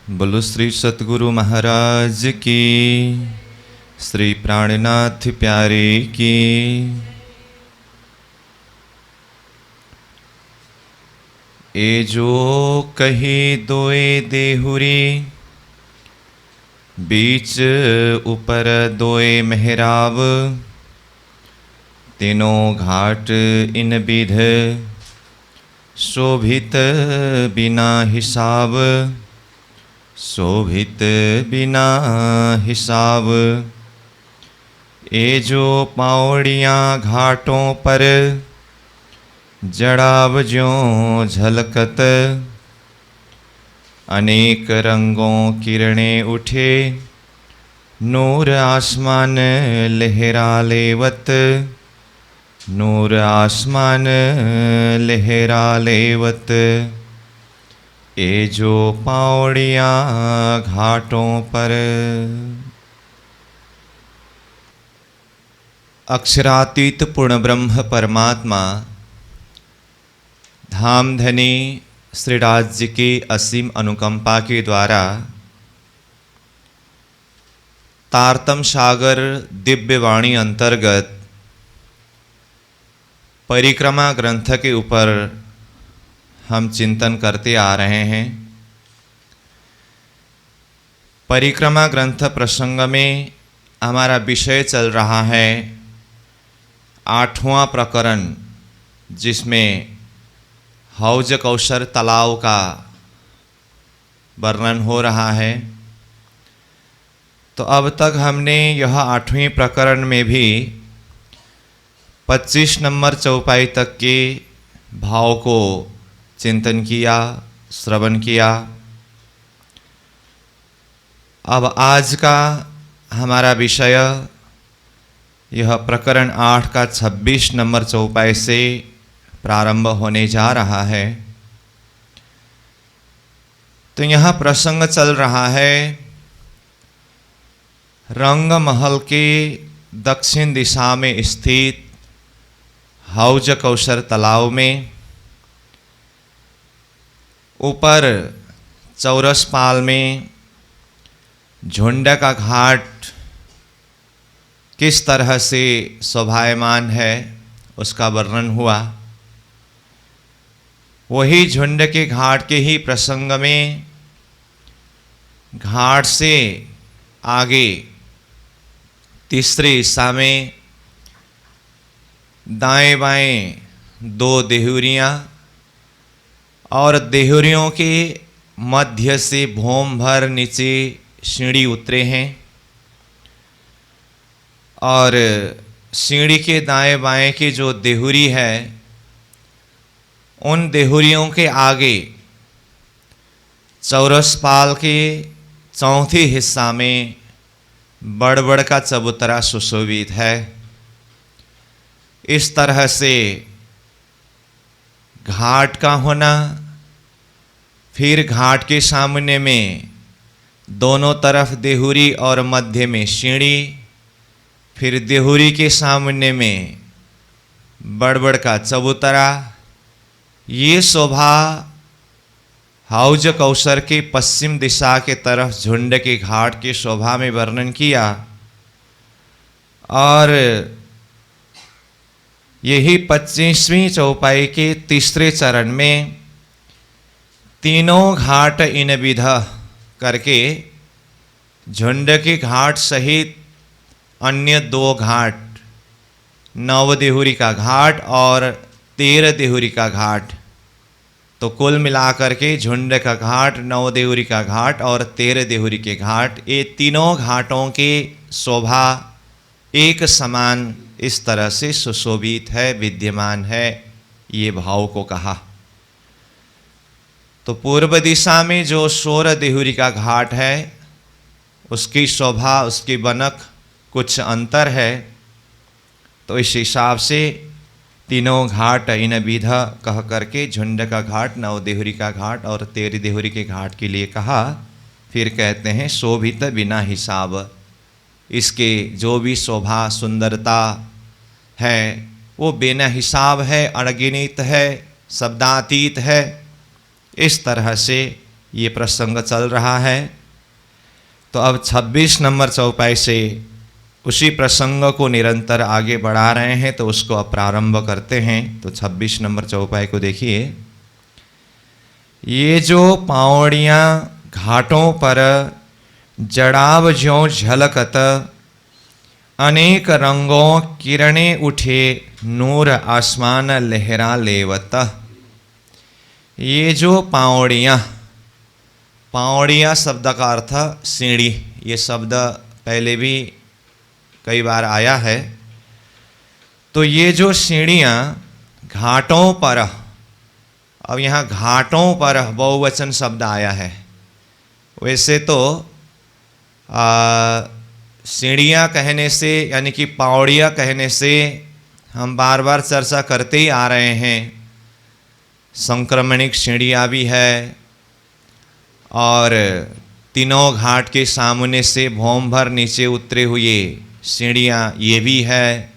बोलो श्री सतगुरु महाराज की, श्री प्राणनाथ प्यारे की। ए जो कही दोए देहुरी, बीच ऊपर दोए मेहराब। तीनों घाट इन विध, शोभित बिना हिसाब। शोभित बिना हिसाब। ए जो पावड़ियाँ घाटों पर, जड़ाव ज्यों झलकत। अनेक रंगों किरणें उठे, नूर आसमान लहरा लेवत। नूर आसमान लहरा लेवत। ए जो पावड़ियाँ घाटों पर। अक्षरातीत पूर्ण ब्रह्म परमात्मा धामधनी श्री राज्य की असीम अनुकंपा के द्वारा तारतम सागर दिव्य वाणी अंतर्गत परिक्रमा ग्रंथ के ऊपर हम चिंतन करते आ रहे हैं। परिक्रमा ग्रंथ प्रसंग में हमारा विषय चल रहा है 8वां प्रकरण, जिसमें हौज कौशर तालाब का वर्णन हो रहा है। तो अब तक हमने यह 8वें प्रकरण में भी 25 नंबर चौपाई तक के भाव को चिंतन किया, श्रवण किया। अब आज का हमारा विषय यह प्रकरण 8 का 26 नंबर चौपाई से प्रारंभ होने जा रहा है। तो यहाँ प्रसंग चल रहा है रंग महल के दक्षिण दिशा में स्थित हौज कौशर तालाब में ऊपर चौरस पाल में झुंड का घाट किस तरह से शोभायमान है उसका वर्णन हुआ। वही झुंड के घाट के ही प्रसंग में घाट से आगे तीसरे हिस्सा में दाएं बाएं 2 देहुरियाँ और देहुरियों के मध्य से भोम भर नीचे सीढ़ी उतरे हैं और सीढ़ी के दाएं बाएं की जो देहुरी है उन देहुरियों के आगे चौरस पाल के चौथे हिस्सा में बड़बड़ का चबूतरा सुशोभित है। इस तरह से घाट का होना, फिर घाट के सामने में दोनों तरफ देहुरी और मध्य में सीढ़ी, फिर देहुरी के सामने में बड़बड़ का चबूतरा, ये शोभा हौज कौशर के पश्चिम दिशा के तरफ झुंड के घाट के शोभा में वर्णन किया। और यही 25वीं चौपाई के तीसरे चरण में तीनों घाट इन विध करके झुंड के घाट सहित अन्य 2 घाट, 9 देहुरी का घाट और 13 देहुरी का घाट, तो कुल मिलाकर के झुंड का घाट, 9 देहुरी का घाट और 13 देहुरी के घाट, ये तीनों घाटों के शोभा एक समान इस तरह से सुशोभित है, विद्यमान है, ये भाव को कहा। तो पूर्व दिशा में जो 16 देहुरी का घाट है उसकी शोभा, उसकी बनक कुछ अंतर है। तो इस हिसाब से तीनों घाट इन विध कह करके झुंड का घाट, 9 देहुरी का घाट और 13 देहुरी के घाट के लिए कहा। फिर कहते हैं शोभित बिना हिसाब। इसके जो भी शोभा सुंदरता है वो बिना हिसाब है, अनगिनत है, शब्दातीत है। इस तरह से ये प्रसंग चल रहा है। तो अब 26 नंबर चौपाई से उसी प्रसंग को निरंतर आगे बढ़ा रहे हैं, तो उसको अब प्रारंभ करते हैं। तो 26 नंबर चौपाई को देखिए। ये जो पावड़ियाँ घाटों पर जड़ाव ज्यों झलकत, अनेक रंगों किरणें उठे, नूर आसमान लहरा लेवत। ये जो पावड़ियाँ, पावड़ियाँ शब्द का अर्थ सीढ़ी, ये शब्द पहले भी कई बार आया है। तो ये जो सीढ़ियाँ घाटों पर, अब यहाँ घाटों पर बहुवचन शब्द आया है। वैसे तो सीढ़ियाँ कहने से यानी कि पावड़ियाँ कहने से हम बार बार चर्चा करते ही आ रहे हैं। संक्रमणिक सीढ़ियाँ भी है, और तीनों घाट के सामने से भौम भर नीचे उतरे हुए सीढ़ियाँ ये भी है।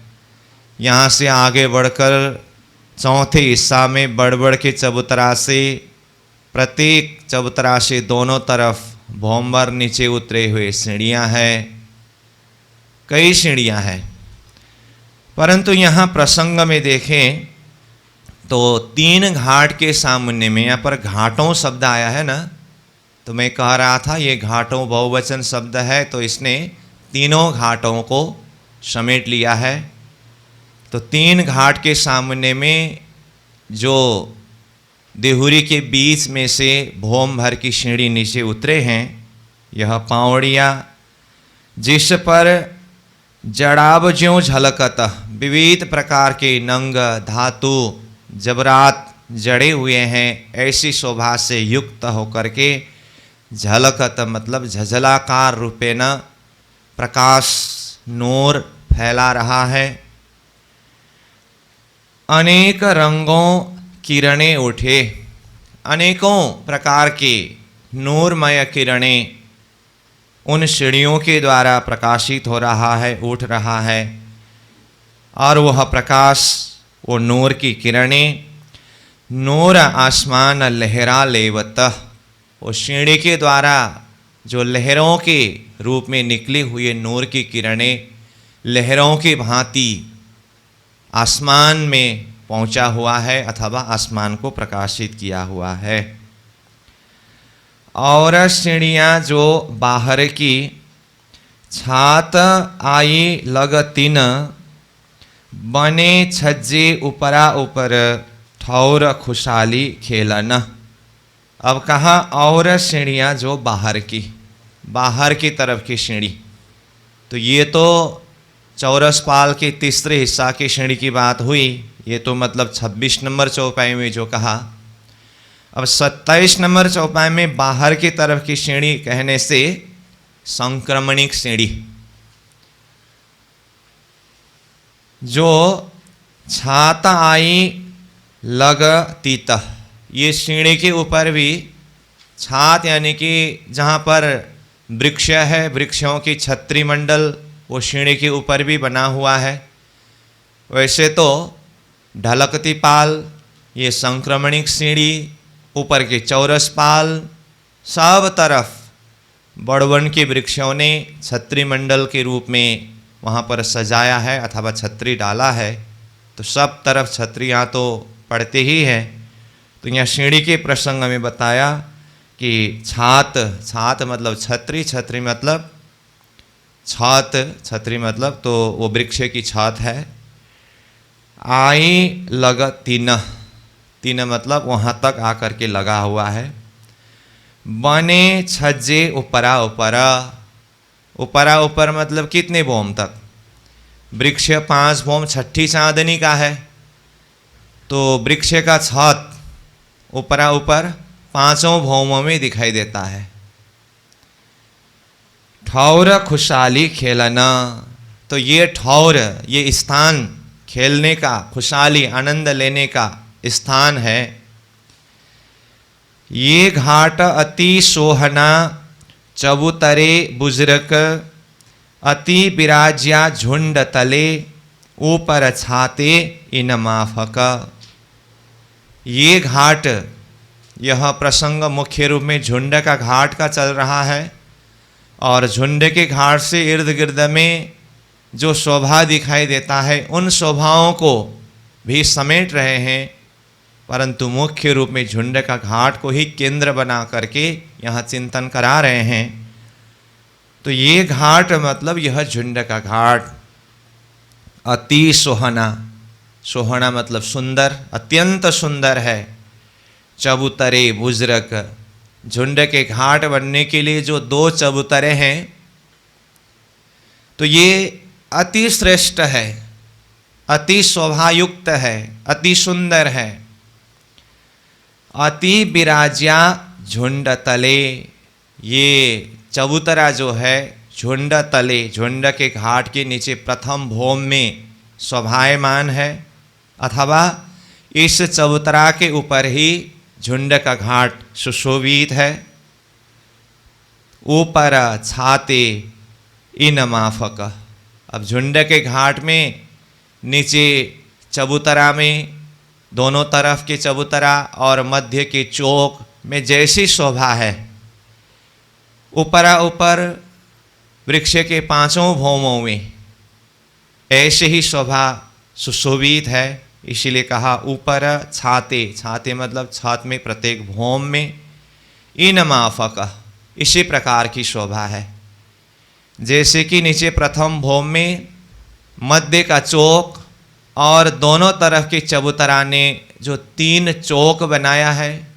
यहाँ से आगे बढ़कर चौथे हिस्सा में बढ़ के चबूतरा से, प्रत्येक चबूतरा से दोनों तरफ भौम भर नीचे उतरे हुए सीढ़ियाँ हैं, कई सीढ़ियाँ हैं। परंतु यहाँ प्रसंग में देखें तो 3 घाट के सामने में, यहाँ पर घाटों शब्द आया है ना, तो मैं कह रहा था ये घाटों बहुवचन शब्द है, तो इसने तीनों घाटों को समेट लिया है। तो 3 घाट के सामने में जो देहुरी के बीच में से भौम भर की सीढ़ी नीचे उतरे हैं, यह पावड़ियाँ, जिस पर जड़ाव ज्यों झलकत, विविध प्रकार के नंग धातु जबरात जड़े हुए हैं, ऐसी शोभा से युक्त होकर के झलकत मतलब झझलाकार रूपे न प्रकाश नूर फैला रहा है। अनेक रंगों किरणें उठे, अनेकों प्रकार के नूरमय किरणें उन सीढ़ियों के द्वारा प्रकाशित हो रहा है, उठ रहा है। और वह प्रकाश, वो नूर की किरणें, नूर आसमान लहरा लेवत, वो सीढ़ी के द्वारा जो लहरों के रूप में निकले हुए नूर की किरणें लहरों की भांति आसमान में पहुंचा हुआ है अथवा आसमान को प्रकाशित किया हुआ है। और सीढ़ियाँ जो बाहर की, छात आई लग तीन, बने छज्जे ऊपरा ऊपर, ठौर खुशहाली खेलन। अब कहा और सीढ़ियाँ जो बाहर की, बाहर की तरफ की सीढ़ी, तो ये तो चौरस पाल के तीसरे हिस्सा की सीढ़ी की बात हुई। ये तो मतलब 26 नंबर चौपाई में जो कहा। अब 27 नंबर चौपाई में बाहर की तरफ की सीढ़ी कहने से संक्रमणिक सीढ़ी, जो छाता आई लग तीत, ये सीढ़ी के ऊपर भी छात यानी कि जहाँ पर वृक्ष है, वृक्षों की छत्री मंडल वो सीढ़ी के ऊपर भी बना हुआ है। वैसे तो ढलकती पाल, ये संक्रमणिक सीढ़ी, ऊपर के चौरस पाल, सब तरफ बड़वन के वृक्षों ने छत्री मंडल के रूप में वहाँ पर सजाया है अथवा छत्री डाला है। तो सब तरफ छत्रियाँ तो पड़ते ही हैं। तो यहाँ सीढ़ी के प्रसंग में बताया कि छात, छात मतलब छत्री, छत्री मतलब छात, छत्री मतलब तो वो वृक्ष की छात है। आई लग तीन, तीन मतलब वहाँ तक आकर के लगा हुआ है। बने छज्जे ऊपरा ऊपरा, ऊपरा ऊपर मतलब कितने भौम तक, वृक्ष 5 भौम, छठी चांदनी का है, तो वृक्ष का छत ऊपरा ऊपर 5 भौमों में दिखाई देता है। ठौर खुशहाली खेलना, तो ये ठौर, ये स्थान खेलने का, खुशहाली आनंद लेने का स्थान है। ये घाट अति सोहना, चबूतरे बुजुर्ग, अति बिराज्या झुंड तले, ऊपर छाते इन माफक। ये घाट यह प्रसंग मुख्य रूप में झुंड का घाट का चल रहा है और झुंड के घाट से इर्द गिर्द में जो शोभा दिखाई देता है उन शोभाओं को भी समेट रहे हैं, परंतु मुख्य रूप में झुंड का घाट को ही केंद्र बना करके यहाँ चिंतन करा रहे हैं। तो ये घाट मतलब यह झुंड का घाट अति सोहना, सोहना मतलब सुंदर, अत्यंत सुंदर है। चबूतरे बुजरक, झुंड के घाट बनने के लिए जो 2 चबूतरे हैं तो ये अति श्रेष्ठ है, अति शोभायुक्त है, अति सुंदर है। अति विराज्या झुंड तले, ये चबूतरा जो है झुंड तले, झुंड के घाट के नीचे प्रथम भौम में शोभायमान है, अथवा इस चबूतरा के ऊपर ही झुंड का घाट सुशोभित है। ऊपर छाते इन माफक, अब झुंड के घाट में नीचे चबूतरा में दोनों तरफ के चबूतरा और मध्य के चौक में जैसी शोभा है, ऊपरा ऊपर वृक्ष के 5 भौमों में ऐसे ही शोभा सुशोभित है। इसीलिए कहा ऊपर छाते, छाते मतलब छत में प्रत्येक भौम में, इन माफक, इसी प्रकार की शोभा है। जैसे कि नीचे प्रथम भौम में मध्य का चौक और दोनों तरफ के चबूतरा ने जो 3 चौक बनाया है,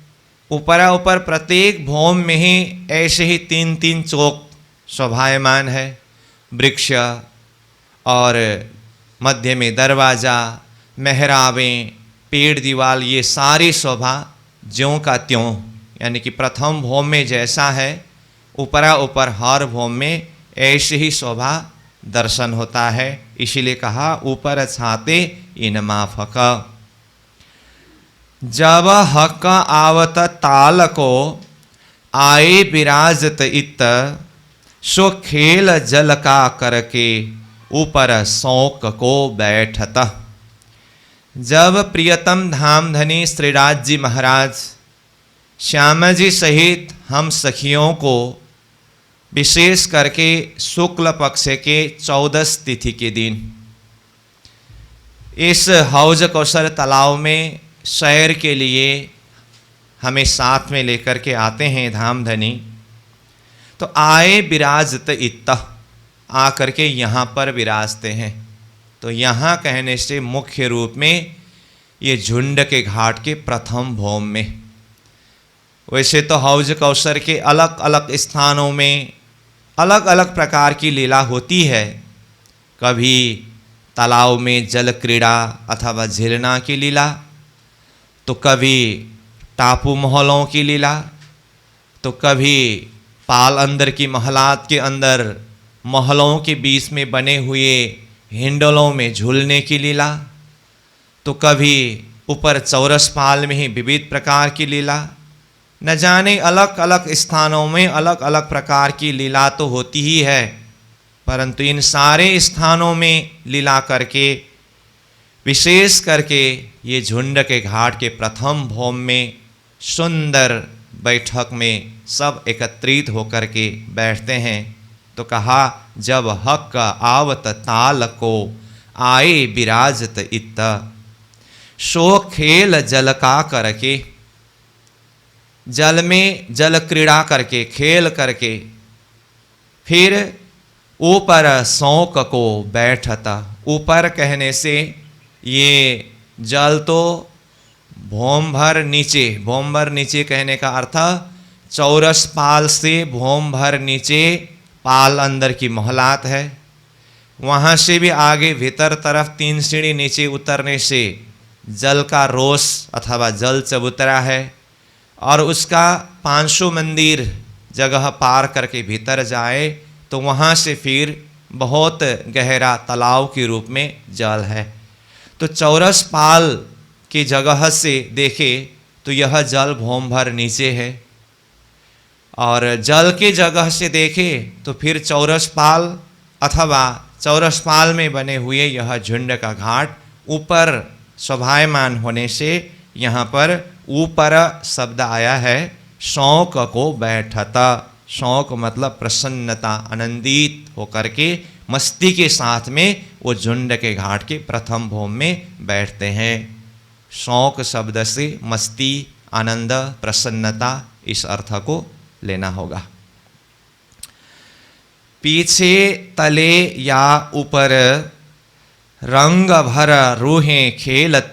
ऊपरा ऊपर प्रत्येक भौम में ही ऐसे ही 3-3 चौक शोभायमान है। वृक्ष और मध्य में दरवाज़ा, मेहराबें, पेड़, दीवाल, ये सारी शोभा ज्यों का त्यों, यानी कि प्रथम भौम में जैसा है ऊपरा ऊपर हर भौम में ऐसे ही शोभा दर्शन होता है। इसीलिए कहा ऊपर छाते इन माफक। जब हक आवत ताल को आए विराजत इत, सो खेल जल का करके ऊपर शौक को बैठत। जब प्रियतम धामधनी श्रीराज जी महाराज श्यामा जी सहित हम सखियों को विशेष करके शुक्ल पक्ष के 14 तिथि के दिन इस हौज कौशल तालाब में सैर के लिए हमें साथ में लेकर के आते हैं धामधनी, तो आए विराजत इत, आकर के यहाँ पर विराजते हैं। तो यहाँ कहने से मुख्य रूप में ये झुंड के घाट के प्रथम भौम में। वैसे तो हौज कौसर के अलग अलग स्थानों में अलग अलग प्रकार की लीला होती है। कभी तालाब में जल क्रीड़ा अथवा झीलना की लीला, तो कभी टापू महलों की लीला, तो कभी पाल अंदर की महलात के अंदर महलों के बीच में बने हुए हिंडोलों में झूलने की लीला, तो कभी ऊपर चौरस पाल में ही विविध प्रकार की लीला। न जाने अलग अलग स्थानों में अलग अलग प्रकार की लीला तो होती ही है, परंतु इन सारे स्थानों में लीला करके विशेष करके ये झुंड के घाट के प्रथम भौम में सुंदर बैठक में सब एकत्रित होकर के बैठते हैं। तो कहा जब हक आवत ताल को आए विराजत इत, सो खेल जल का करके, जल में जल क्रीड़ा करके खेल करके फिर ऊपर शौक को बैठता। ऊपर कहने से ये जल तो भौम भर नीचे कहने का अर्थ चौरस पाल से भौम भर नीचे पाल अंदर की महलात है, वहाँ से भी आगे भीतर तरफ 3 सीढ़ी नीचे उतरने से जल का रोस अथवा जल चबूतरा है, और उसका 500 मंदिर जगह पार करके भीतर जाए तो वहाँ से फिर बहुत गहरा तालाब के रूप में जल है। तो चौरस पाल की जगह से देखे तो यह जल भौम भर नीचे है, और जल की जगह से देखे तो फिर चौरस पाल अथवा चौरस पाल में बने हुए यह झुंड का घाट ऊपर शोभायमान होने से यहाँ पर ऊपर शब्द आया है शौक को बैठता। शौक मतलब प्रसन्नता, आनंदित होकर के मस्ती के साथ में वो झुंड के घाट के प्रथम भोम में बैठते हैं। शौक शब्द से मस्ती, आनंद, प्रसन्नता, इस अर्थ को लेना होगा। पीछे, तले या ऊपर रंग भर रूहें खेलत,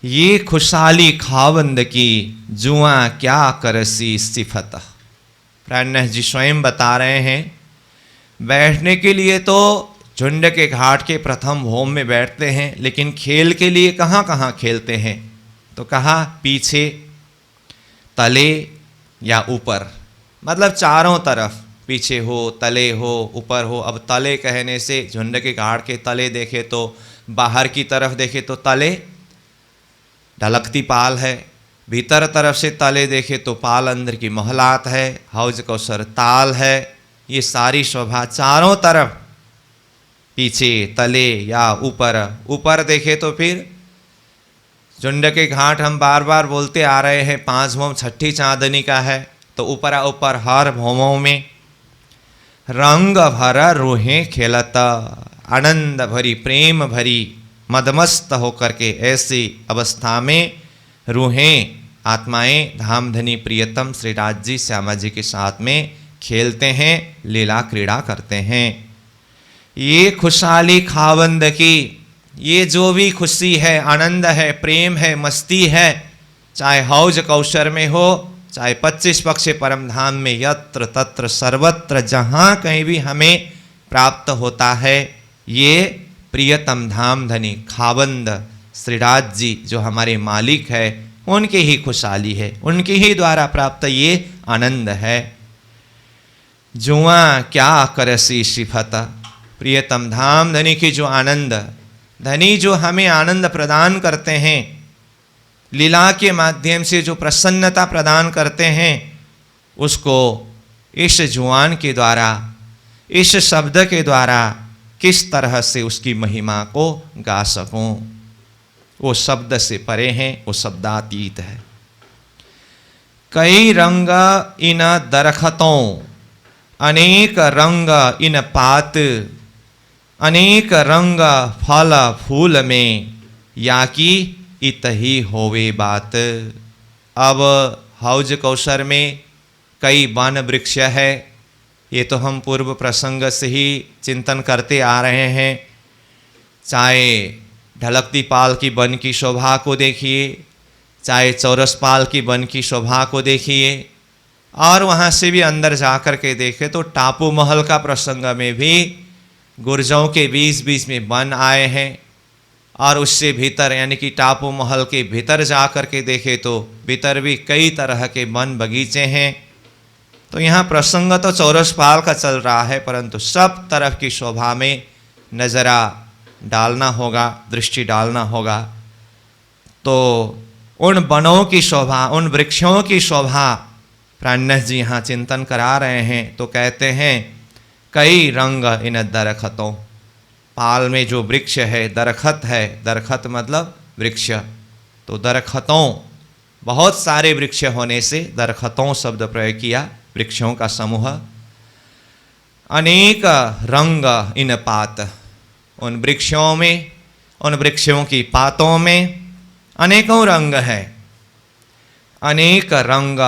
ये खुशहाली खावंद की जुआ क्या करसी सिफत। प्राणनाथ जी स्वयं बता रहे हैं, बैठने के लिए तो झुंड के घाट के प्रथम भोम में बैठते हैं, लेकिन खेल के लिए कहाँ कहाँ खेलते हैं? तो कहा पीछे, तले या ऊपर, मतलब चारों तरफ, पीछे हो, तले हो, ऊपर हो। अब तले कहने से झुंड के घाट के तले देखे तो बाहर की तरफ देखे तो तले ढलकती पाल है, भीतर तरफ से तले देखे तो पाल अंदर की महलात है, हौज कौसर ताल है। ये सारी शोभा चारों तरफ, पीछे, तले या ऊपर। ऊपर देखे तो फिर झुंड के घाट हम बार बार बोलते आ रहे हैं 5 भोम छठी चांदनी का है, तो ऊपर ऊपर हर भोमों में रंग भरा रूहें खेलत, आनंद भरी, प्रेम भरी, मदमस्त होकर के ऐसी अवस्था में रूहें, आत्माएं धामधनी प्रियतम श्री राज जी, श्यामा जी के साथ में खेलते हैं, लीला क्रीड़ा करते हैं। ये खुशहाली खावंद की, ये जो भी खुशी है, आनंद है, प्रेम है, मस्ती है, चाहे हौज कौशर में हो, चाहे 25 पक्ष परम धाम में, यत्र तत्र सर्वत्र जहाँ कहीं भी हमें प्राप्त होता है, ये प्रियतम धाम धनी खावंद श्रीराज जी जो हमारे मालिक है, उनकी ही खुशहाली है, उनके ही द्वारा प्राप्त ये आनंद है। जुआ क्या करसी सिफत, प्रियतम धाम धनी की जो आनंद, धनी जो हमें आनंद प्रदान करते हैं, लीला के माध्यम से जो प्रसन्नता प्रदान करते हैं, उसको इस जुआन के द्वारा, इस शब्द के द्वारा किस तरह से उसकी महिमा को गा सकूं। वो शब्द से परे हैं, वो शब्दातीत है। कई रंग इन दरख्तों, अनेक रंग इन पात, अनेक रंग फल फूल में, या कि इत ही होवे बात। अब हौज कौशर में कई वन वृक्ष है, ये तो हम पूर्व प्रसंग से ही चिंतन करते आ रहे हैं। चाहे ढलकती पाल की वन की शोभा को देखिए, चाहे चौरस पाल की वन की शोभा को देखिए, और वहाँ से भी अंदर जा कर के देखें तो टापू महल का प्रसंग में भी गुर्जों के बीच बीच में वन आए हैं, और उससे भीतर यानी कि टापू महल के भीतर जा कर के देखे तो भीतर भी कई तरह के वन बगीचे हैं। तो यहाँ प्रसंग तो चौरस पाल का चल रहा है, परंतु सब तरफ की शोभा में नज़रा डालना होगा, दृष्टि डालना होगा। तो उन वनों की शोभा, उन वृक्षों की शोभा प्राणनाथ जी यहाँ चिंतन करा रहे हैं। तो कहते हैं कई रंग इन दरख्तों, पाल में जो वृक्ष है, दरख्त है, दरख्त मतलब वृक्ष, तो दरख्तों, बहुत सारे वृक्ष होने से दरख्तों शब्द प्रयोग किया, वृक्षों का समूह। अनेक रंग इन पात, उन वृक्षों में, उन वृक्षों की पातों में अनेकों रंग है। अनेक रंग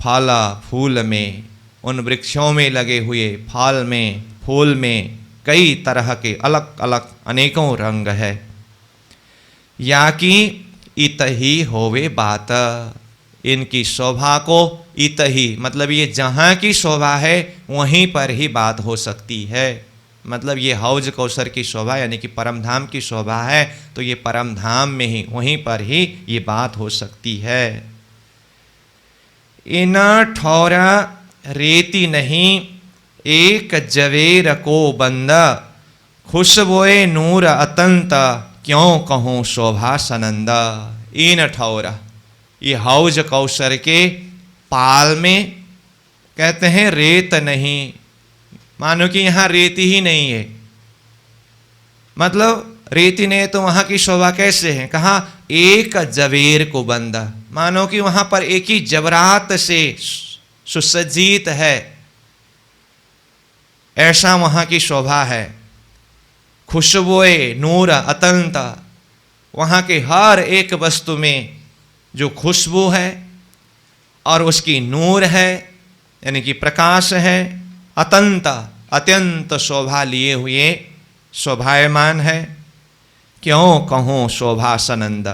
फल फूल में, उन वृक्षों में लगे हुए फल में, फूल में कई तरह के अलग अलग अनेकों रंग है। या कि इत ही होवे बात, इनकी शोभा को इत ही मतलब ये जहाँ की शोभा है वहीं पर ही बात हो सकती है। मतलब ये हौज कौसर की शोभा यानी कि परम धाम की शोभा है, तो ये परम धाम में ही, वहीं पर ही ये बात हो सकती है। इन ठौरा रेती नहीं, एक जवेर को बंदा, खुशबोए नूर अतंत, क्यों कहूँ शोभा सनंदा। इन ठौरा, ये हौज कौसर के पाल में कहते हैं रेत नहीं, मानो कि यहाँ रेती ही नहीं है। मतलब रेती नहीं तो वहाँ की शोभा कैसे है? कहा एक जवेर को बंदा, मानो कि वहां पर एक ही जबरात से सुसज्जित है, ऐसा वहां की शोभा है। खुशबुए नूर अतंत, वहां के हर एक वस्तु में जो खुशबू है और उसकी नूर है, यानी कि प्रकाश है, अतंत अत्यंत शोभा लिए हुए शोभायमान है। क्यों कहूँ शोभा सनंद,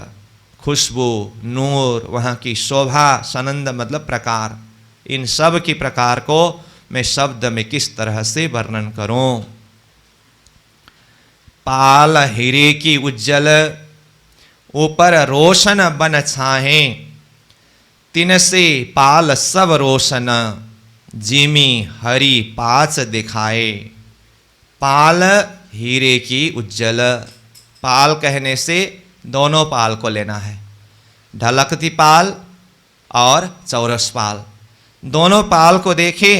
खुशबू, नूर, वहाँ की शोभा, सनंद मतलब प्रकार, इन सब की प्रकार को मैं शब्द में किस तरह से वर्णन करूं। पाल हीरे की उज्जल, ऊपर रोशन बन छाहे, तिन से पाल सब रोशन, जिमी हरि पाच दिखाए। पाल हीरे की उज्जल, पाल कहने से दोनों पाल को लेना है, ढलकती पाल और चौरस पाल। दोनों पाल को देखे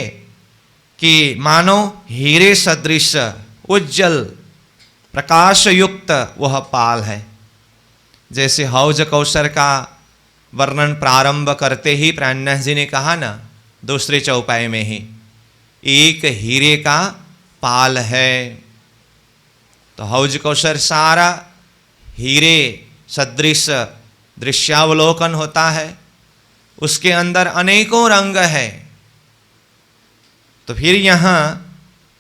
कि मानो हीरे सदृश उज्जवल प्रकाश युक्त वह पाल है। जैसे हौज कौशर का वर्णन प्रारंभ करते ही प्राणनाथ जी ने कहा ना, दूसरे चौपाई में ही, एक हीरे का पाल है। तो हौज कौशर सारा हीरे सदृश दृश्यावलोकन होता है, उसके अंदर अनेकों रंग है। तो फिर यहाँ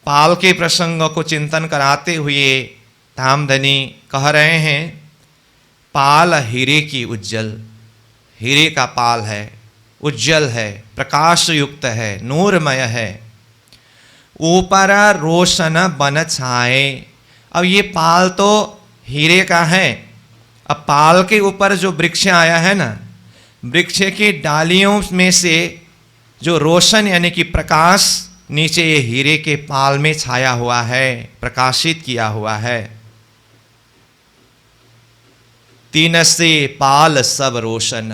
पाल के प्रसंग को चिंतन कराते हुए धामधनी कह रहे हैं, पाल हीरे की उज्जल, हीरे का पाल है, उज्जल है, प्रकाश युक्त है, नूरमय है। ऊपर रोशन बन छाए, अब ये पाल तो हीरे का है, अब पाल के ऊपर जो वृक्ष आया है ना, वृक्ष की डालियों में से जो रोशन यानी कि प्रकाश नीचे ये हीरे के पाल में छाया हुआ है, प्रकाशित किया हुआ है। तीन से पाल सब रोशन,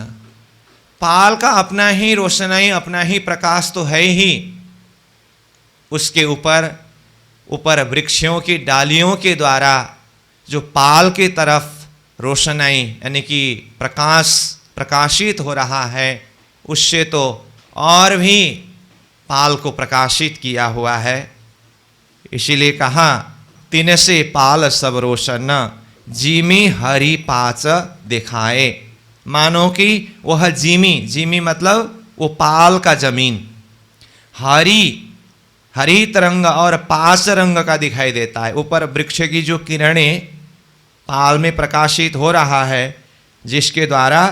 पाल का अपना ही रोशनाई, अपना ही प्रकाश तो है ही। उसके ऊपर वृक्षों की डालियों के द्वारा जो पाल की तरफ रोशनाई यानी कि प्रकाश प्रकाशित हो रहा है, उससे तो और भी पाल को प्रकाशित किया हुआ है। इसीलिए कहा, तीन से पाल सब रोशन, जिमी हरि पाच दिखाए। मानो कि वह जिमी मतलब वो पाल का जमीन हरित रंग और पास रंग का दिखाई देता है। ऊपर वृक्ष की जो किरणें पाल में प्रकाशित हो रहा है, जिसके द्वारा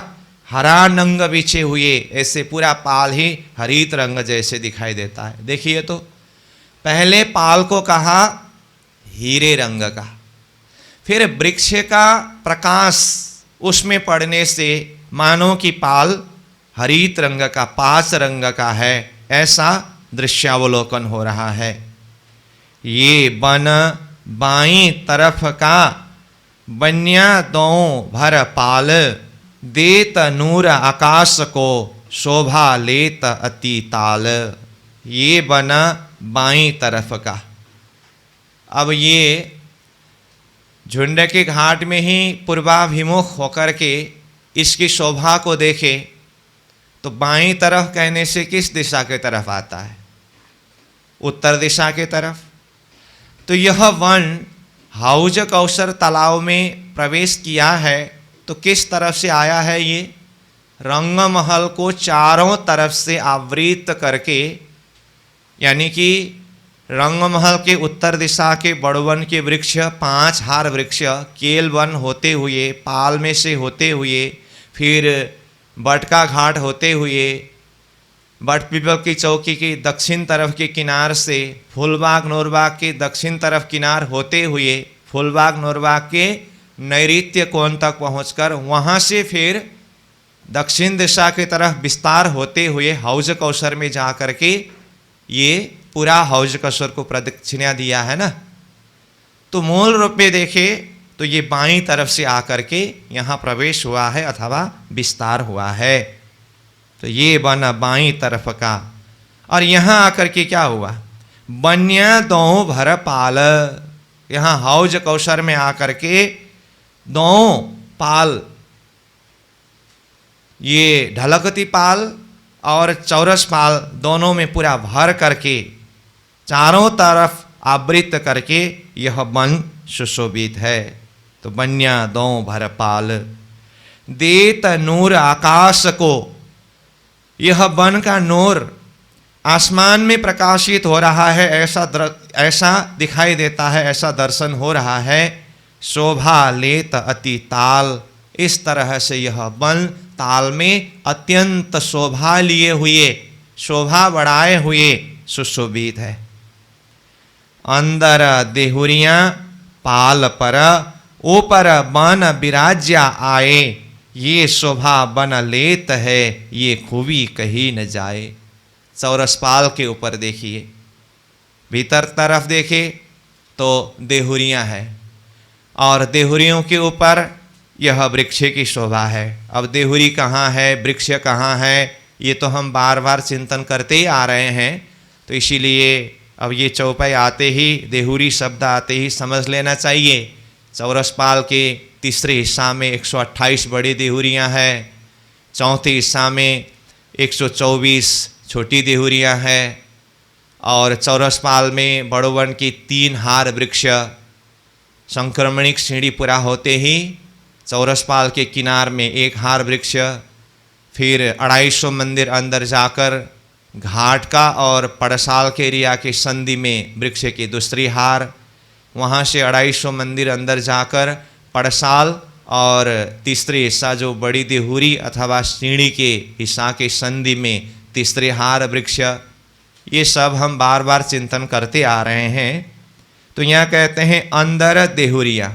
हरा रंग बिछे हुए, ऐसे पूरा पाल ही हरित रंग जैसे दिखाई देता है। देखिए तो पहले पाल को कहा हीरे रंग का, फिर वृक्ष का प्रकाश उसमें पड़ने से मानो कि पाल हरित रंग का, पास रंग का है, ऐसा दृश्यावलोकन हो रहा है। ये बन बाईं तरफ का बन्या दो भर पाल, देत नूर आकाश को शोभा लेत अति ताल। ये बन बाईं तरफ का, अब ये झुंड के घाट में ही पूर्वाभिमुख होकर के इसकी शोभा को देखे तो बाईं तरफ कहने से किस दिशा के तरफ आता है? उत्तर दिशा के तरफ। तो यह वन हौज कौशर तालाब में प्रवेश किया है तो किस तरफ से आया है? ये रंग महल को चारों तरफ से आवृत करके, यानी कि रंग महल के उत्तर दिशा के बड़वन के वृक्ष, 5 हार वृक्ष केल वन होते हुए, पाल में से होते हुए, फिर बट का घाट होते हुए, बट पीपल की चौकी की दक्षिण तरफ के किनार से फूलबाग नूरबाग के दक्षिण तरफ किनार होते हुए, फूलबाग नूरबाग के नैऋत्य कोण तक पहुंचकर वहां से फिर दक्षिण दिशा की तरफ विस्तार होते हुए हौज कौशर में जा कर के ये पूरा हौज कौशर को प्रदक्षिणा दिया है ना। तो मूल रूप में देखे तो ये बाईं तरफ से आकर के यहाँ प्रवेश हुआ है अथवा विस्तार हुआ है। तो ये बना बाईं तरफ का, और यहाँ आकर के क्या हुआ? बन्या दो भर पाल, यहाँ हौज कौशर में आकर के दो पाल ये ढलकती पाल और चौरस पाल दोनों में पूरा भर करके चारों तरफ आवृत करके यह वन सुशोभित है। तो बन्या दो भर पाल देत नूर आकाश को, यह वन का नूर आसमान में प्रकाशित हो रहा है, ऐसा दिखाई देता है, ऐसा दर्शन हो रहा है। शोभा लेत अति ताल, इस तरह से यह वन ताल में अत्यंत शोभा लिए हुए, शोभा बढ़ाए हुए सुशोभित है। अंदर देहुरियां पाल पर ऊपर बन विराज्या आए, ये शोभा बन लेत है, ये खूबी कही न जाए। चौरस पाल के ऊपर देखिए, भीतर तरफ देखे तो देहुरियां है और देहुरियों के ऊपर यह वृक्ष की शोभा है। अब देहुरी कहाँ है, वृक्ष कहाँ है, ये तो हम बार बार चिंतन करते ही आ रहे हैं। तो इसीलिए अब ये चौपाई आते ही, देहुरी शब्द आते ही समझ लेना चाहिए। चौरस पाल के तीसरे हिस्सा में 128 बड़ी देहुरियाँ हैं, चौथे हिस्सा में 124 छोटी देहुरियाँ हैं और चौरस पाल में बड़ोवन की 3 हार वृक्ष। संक्रमणिक सीढ़ी पूरा होते ही चौरस पाल के किनार में 1 हार वृक्ष, फिर 250 मंदिर अंदर जाकर घाट का और पड़साल के एरिया के संधि में वृक्ष की दूसरी हार, वहाँ से 250 मंदिर अंदर जाकर पड़साल और तीसरे हिस्सा जो बड़ी देहुरी अथवा सीढ़ी के हिस्सा के संधि में तीसरे हार वृक्ष। ये सब हम बार बार चिंतन करते आ रहे हैं। तो यहाँ कहते हैं अंदर देहुरिया,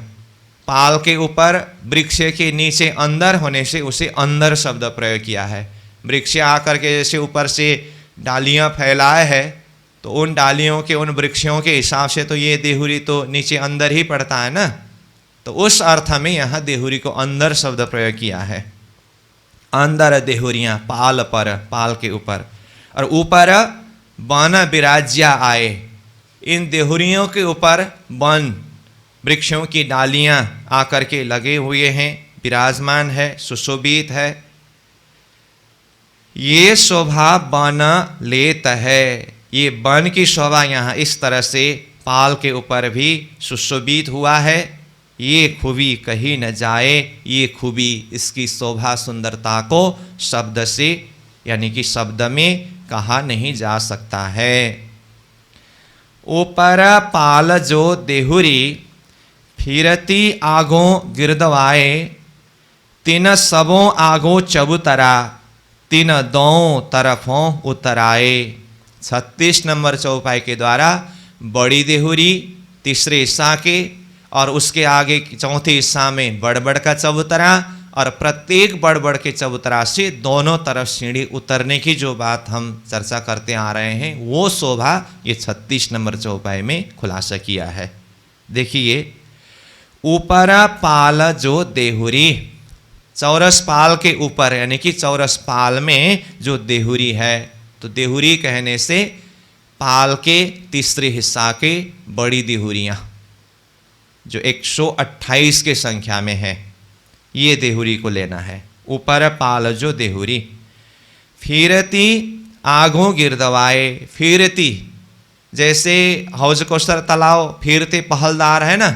पाल के ऊपर वृक्ष के नीचे अंदर होने से उसे अंदर शब्द प्रयोग किया है। वृक्ष आकर के जैसे ऊपर से डालियाँ फैलाए है, तो उन डालियों के, उन वृक्षों के हिसाब से तो ये देहुरी तो नीचे अंदर ही पड़ता है ना। तो उस अर्थ में यहाँ देहुरी को अंदर शब्द प्रयोग किया है। अंदर देहुरियाँ पाल पर, पाल के ऊपर, और ऊपर वन विराज्या आए, इन देहुरियों के ऊपर वन वृक्षों की डालियाँ आकर के लगे हुए हैं, विराजमान है, सुशोभित है। ये शोभा वन लेत है, ये वन की शोभा यहाँ इस तरह से पाल के ऊपर भी सुशोभित हुआ है। ये खूबी कही न जाए, ये खूबी, इसकी शोभा सुंदरता को शब्द से यानी कि शब्द में कहा नहीं जा सकता है। ऊपर पाल जो देहुरी फिरती आगों गिरदवाए, तीन सबों आगों चबूतरा, तीन दो तरफों उतराए। 36 नंबर चौपाई के द्वारा बड़ी देहुरी तीसरे हिस्सा के और उसके आगे चौथे हिस्सा में बड़बड़ का चबूतरा, और प्रत्येक बड़बड़ के चबूतरा से दोनों तरफ सीढ़ी उतरने की जो बात हम चर्चा करते आ रहे हैं, वो शोभा ये 36 नंबर चौपाई में खुलासा किया है। देखिए, ऊपर पाल जो देहुरी, चौरस पाल के ऊपर यानी कि चौरस पाल में जो देहुरी है, तो देहुरी कहने से पाल के तीसरे हिस्सा के बड़ी देहुरियाँ जो 128 के संख्या में है, ये देहुरी को लेना है। ऊपर पाल जो देहुरी फिरती आगों गिरदवाए, फिरती जैसे हौज कोस्तर तालाब फिरते पहलदार है ना,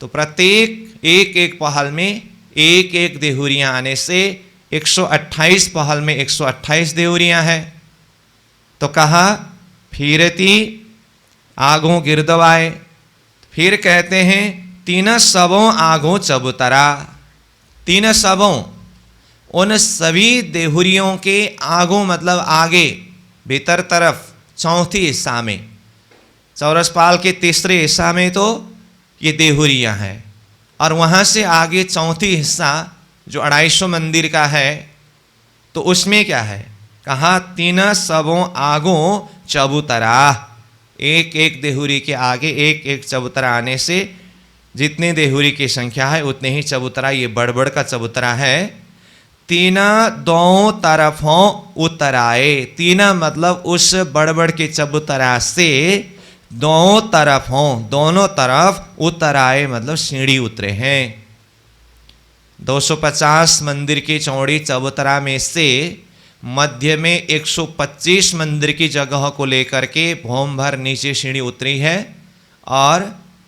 तो प्रत्येक एक एक पहल में एक एक देहुरियाँ आने से 128 पहल में 128 देहुरियाँ हैं। तो कहा फिरती आगों गिरदवाए, फिर कहते हैं तीन सबों आगों चबूतरा, तीन सबों उन सभी देहुरियों के आगों मतलब आगे भीतर तरफ चौथी हिस्सा में, चौरस पाल के तीसरे हिस्सा में तो ये देहुरियाँ हैं, और वहाँ से आगे चौथी हिस्सा जो 250 मंदिर का है, तो उसमें क्या है, कहा तीन सबों आगों चबूतरा, एक एक देहुरी के आगे एक एक चबूतरा आने से जितने देहुरी की संख्या है उतने ही चबूतरा, ये बड़बड़ का चबूतरा है। तीन दो तरफों उतराए, तीन मतलब उस बड़बड़ के चबूतरा से दो तरफों, दोनों तरफ उतराए मतलब सीढ़ी उतरे हैं। 250 मंदिर की चौड़ी चबूतरा में से मध्य में 125 मंदिर की जगह को लेकर के भौम भर नीचे सीढ़ी उतरी है, और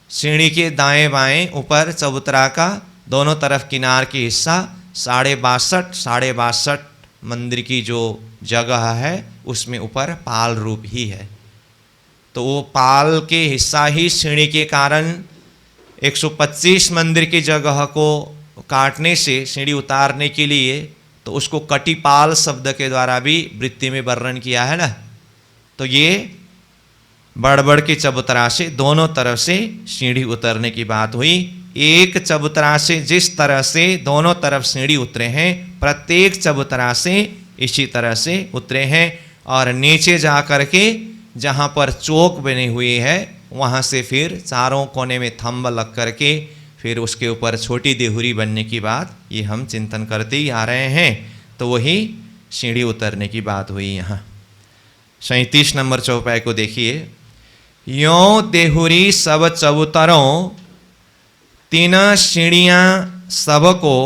सीढ़ी के दाएं बाएं ऊपर चबूतरा का दोनों तरफ किनार की हिस्सा 62 मंदिर की जो जगह है उसमें ऊपर पाल रूप ही है। तो वो पाल के हिस्सा ही सीढ़ी के कारण 125 मंदिर की जगह को काटने से सीढ़ी उतारने के लिए, तो उसको कटिपाल शब्द के द्वारा भी वृत्ति में वर्णन किया है ना। तो ये बड़बड़ की चबूतरा से दोनों तरफ से सीढ़ी उतरने की बात हुई। एक चबूतरा से जिस तरह से दोनों तरफ सीढ़ी उतरे हैं, प्रत्येक चबूतरा से इसी तरह से उतरे हैं, और नीचे जा कर के जहाँ पर चौक बनी हुई है वहाँ से फिर चारों कोने में थंब लग कर के फिर उसके ऊपर छोटी देहुरी बनने की बात ये हम चिंतन करते ही आ रहे हैं। तो वही सीढ़ी उतरने की बात हुई। यहाँ 37 नंबर चौपाई को देखिए। यों देहुरी सब चबूतरों, तीन सीढ़ियाँ सबको,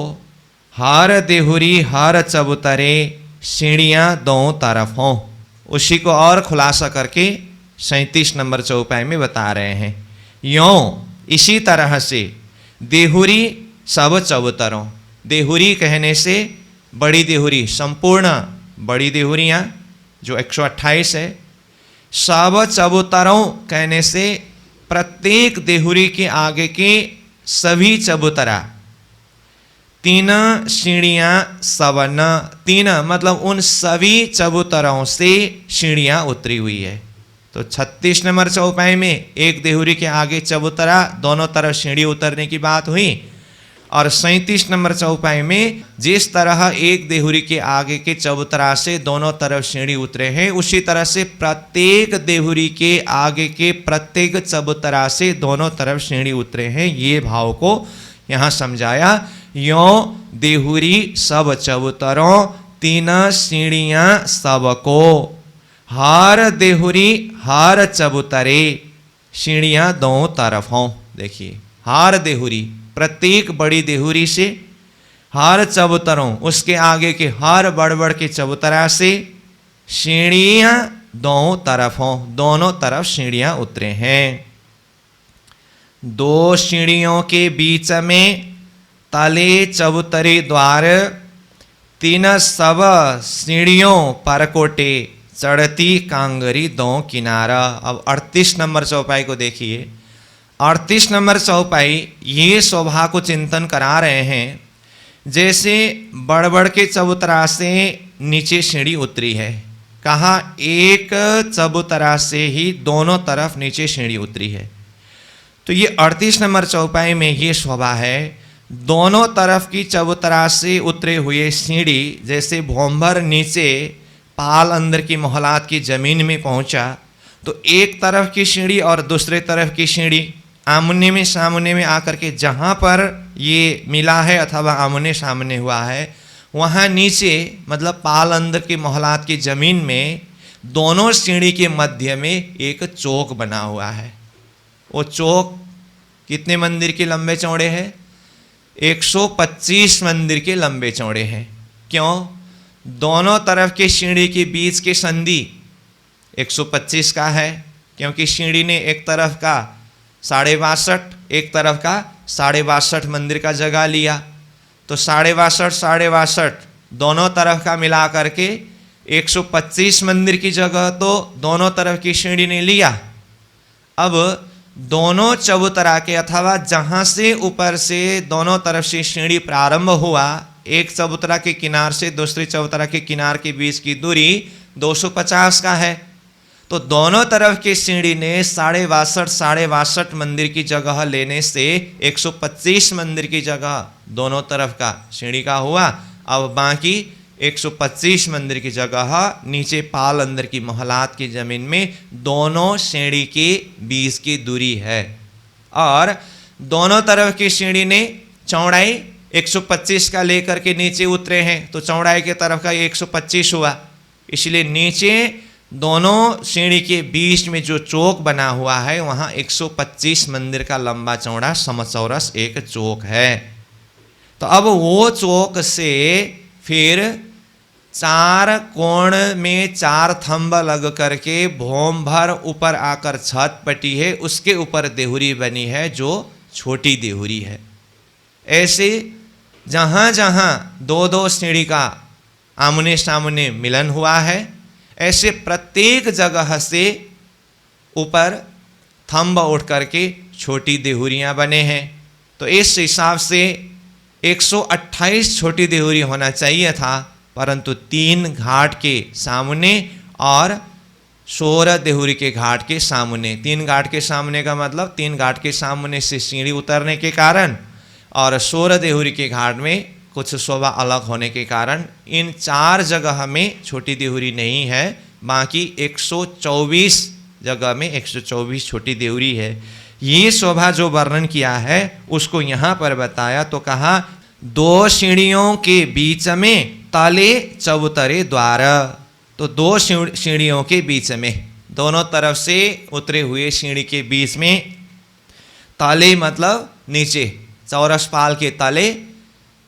हर देहुरी हर चबूतरे, सीढ़ियाँ दोनों तरफ हों। उसी को और खुलासा करके 37 नंबर चौपाई में बता रहे हैं। यों इसी तरह से देहुरी सब चबूतरों, देहुरी कहने से बड़ी देहुरी, संपूर्ण बड़ी देहुरियाँ जो 128 है, सब चबूतरों कहने से प्रत्येक देहुरी के आगे के सभी चबूतरा, तीन सीढ़ियाँ सवन, तीन मतलब उन सभी चबूतरों से सीढ़ियाँ उतरी हुई है। तो 36 नंबर चौपाई में एक देहुरी के आगे चबूतरा, दोनों तरफ सीढ़ी उतरने की बात हुई, और 37 नंबर चौपाई में जिस तरह एक देहुरी के आगे के चबूतरा से दोनों तरफ सीढ़ी उतरे हैं, उसी तरह से प्रत्येक देहुरी के आगे के प्रत्येक चबूतरा से दोनों तरफ सीढ़ी उतरे हैं। ये भाव को यहाँ समझाया। यों देहुरी सब चबूतरों, तीन सीढ़ियाँ सबको, हर देहुरी हर चबूतरे, सीढ़ियाँ दोनों तरफ हों। देखिए, हर देहुरी प्रत्येक बड़ी देहुरी से, हर चबूतरों उसके आगे के हर बड़बड़ के चबूतरा से सीढ़ियाँ दोनों तरफ हों, दोनों तरफ सीढ़ियाँ उतरे हैं। दो सीढ़ियों के बीच में तले चबूतरे द्वार, तीन सब सीढ़ियों परकोटे, चढ़ती कांगरी दो किनारा। अब 38 नंबर चौपाई को देखिए। 38 नंबर चौपाई ये शोभा को चिंतन करा रहे हैं, जैसे बड़बड़ के चबूतरा से नीचे सीढ़ी उतरी है। कहा एक चबूतरा से ही दोनों तरफ नीचे सीढ़ी उतरी है। तो ये 38 नंबर चौपाई में ये शोभा है, दोनों तरफ की चबूतरा से उतरे हुए सीढ़ी जैसे भौंभर नीचे पाल अंदर की मोहलात की जमीन में पहुंचा, तो एक तरफ की सीढ़ी और दूसरे तरफ की सीढ़ी आमने में सामने में आकर के जहाँ पर ये मिला है अथवा आमने सामने हुआ है, वहाँ नीचे मतलब पाल अंदर की मोहलात की जमीन में दोनों सीढ़ी के मध्य में एक चौक बना हुआ है। वो चौक कितने मंदिर के लंबे चौड़े हैं? 125 मंदिर के लंबे चौड़े हैं। क्यों? दोनों तरफ के सीढ़ी के बीच के संधि 125 का है, क्योंकि सीढ़ी ने एक तरफ का 62.5, एक तरफ का 62.5 मंदिर का जगह लिया, तो 62.5 दोनों तरफ का मिला करके 125 मंदिर की जगह तो दोनों तरफ की सीढ़ी ने लिया। अब दोनों चबूतरा के अथवा जहाँ से ऊपर से दोनों तरफ से सीढ़ी प्रारंभ हुआ, एक चबूतरा के किनार से दूसरे चबूतरा के किनार के बीच की दूरी 250 का है। तो दोनों तरफ की सीढ़ी ने 62.5 मंदिर की जगह लेने से 125 मंदिर की जगह दोनों तरफ का सीढ़ी का हुआ। अब बाकी 125 मंदिर की जगह नीचे पाल अंदर की मोहलात की जमीन में दोनों सीढ़ी के बीच की दूरी है, और दोनों तरफ की सीढ़ी ने चौड़ाई 125 का लेकर के नीचे उतरे हैं, तो चौड़ाई के तरफ का 125 हुआ। इसलिए नीचे दोनों सीढ़ी के बीच में जो चौक बना हुआ है वहाँ 125 मंदिर का लंबा चौड़ा समचौरस एक चौक है। तो अब वो चौक से फिर 4 कोण में 4 थंब लग करके भोम भर ऊपर आकर छत पटी है, उसके ऊपर देहुरी बनी है जो छोटी देहुरी है। ऐसे जहाँ जहाँ 2-2 सीढ़ी का आमने सामने मिलन हुआ है, ऐसे प्रत्येक जगह से ऊपर थंब उठ करके छोटी देहुरियाँ बने हैं। तो इस हिसाब से 128 छोटी देहुरी होना चाहिए था, परंतु 3 घाट के सामने और 16 देहुरी के घाट के सामने। 3 घाट के सामने का मतलब 3 घाट के सामने से सीढ़ी उतरने के कारण और 16 देहुरी के घाट में कुछ शोभा अलग होने के कारण इन 4 जगह में छोटी देहुरी नहीं है, बाकी 124 जगह में 124 छोटी देहुरी है। ये शोभा जो वर्णन किया है उसको यहाँ पर बताया तो कहा 2 सीढ़ियों के बीच में तले चबूतरे द्वार। तो 2 सीढ़ियों के बीच में, दोनों तरफ से उतरे हुए सीढ़ी के बीच में, तले मतलब नीचे, चौरस पाल के तले,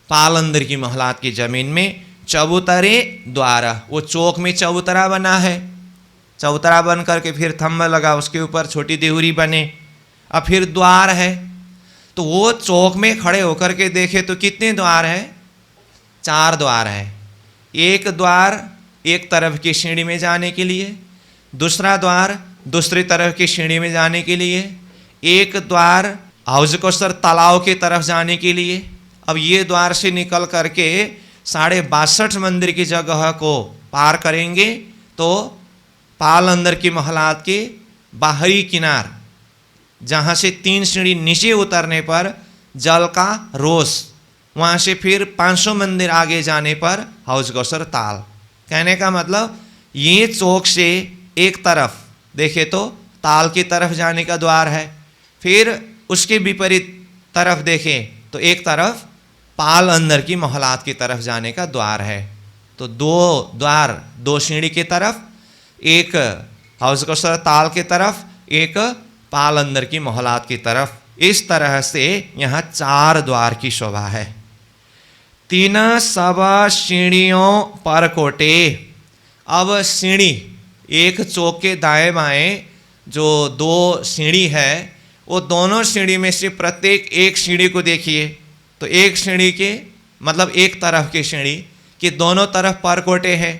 पाल अंदर की महलात की जमीन में, चबूतरे द्वारा, वो चौक में चबूतरा बना है, चबूतरा बन करके फिर थंब लगा, उसके ऊपर छोटी देहुरी बने, अब फिर द्वार है। तो वो चौक में खड़े होकर के देखे तो कितने द्वार है? 4 द्वार है। एक द्वार एक तरफ की सीढ़ी में जाने के लिए, दूसरा द्वार दूसरी तरफ की सीढ़ी में जाने के लिए, एक द्वार हौज कौसर तालाब की तरफ जाने के लिए। अब ये द्वार से निकल करके 62.5 मंदिर की जगह को पार करेंगे तो पाल अंदर की महलात के बाहरी किनार, जहाँ से 3 सीढ़ी नीचे उतरने पर जल का रोस, वहाँ से फिर 500 मंदिर आगे जाने पर हौज कौसर ताल। कहने का मतलब ये चौक से एक तरफ देखे तो ताल की तरफ जाने का द्वार है, फिर उसके विपरीत तरफ देखें तो एक तरफ पाल अंदर की महलात की तरफ जाने का द्वार है। तो 2 द्वार, 2 सीढ़ी की तरफ, एक हौज कौसर ताल की तरफ, एक पाल अंदर की महलात की तरफ। इस तरह से यहाँ 4 द्वार की शोभा है। 3 सब सीढ़ियों पर कोटे। अब सीढ़ी, एक चौक के दाएं बाएं जो 2 सीढ़ी है, वो दोनों सीढ़ी में से प्रत्येक एक सीढ़ी को देखिए तो एक सीढ़ी के मतलब एक तरफ की सीढ़ी कि दोनों तरफ परकोटे हैं।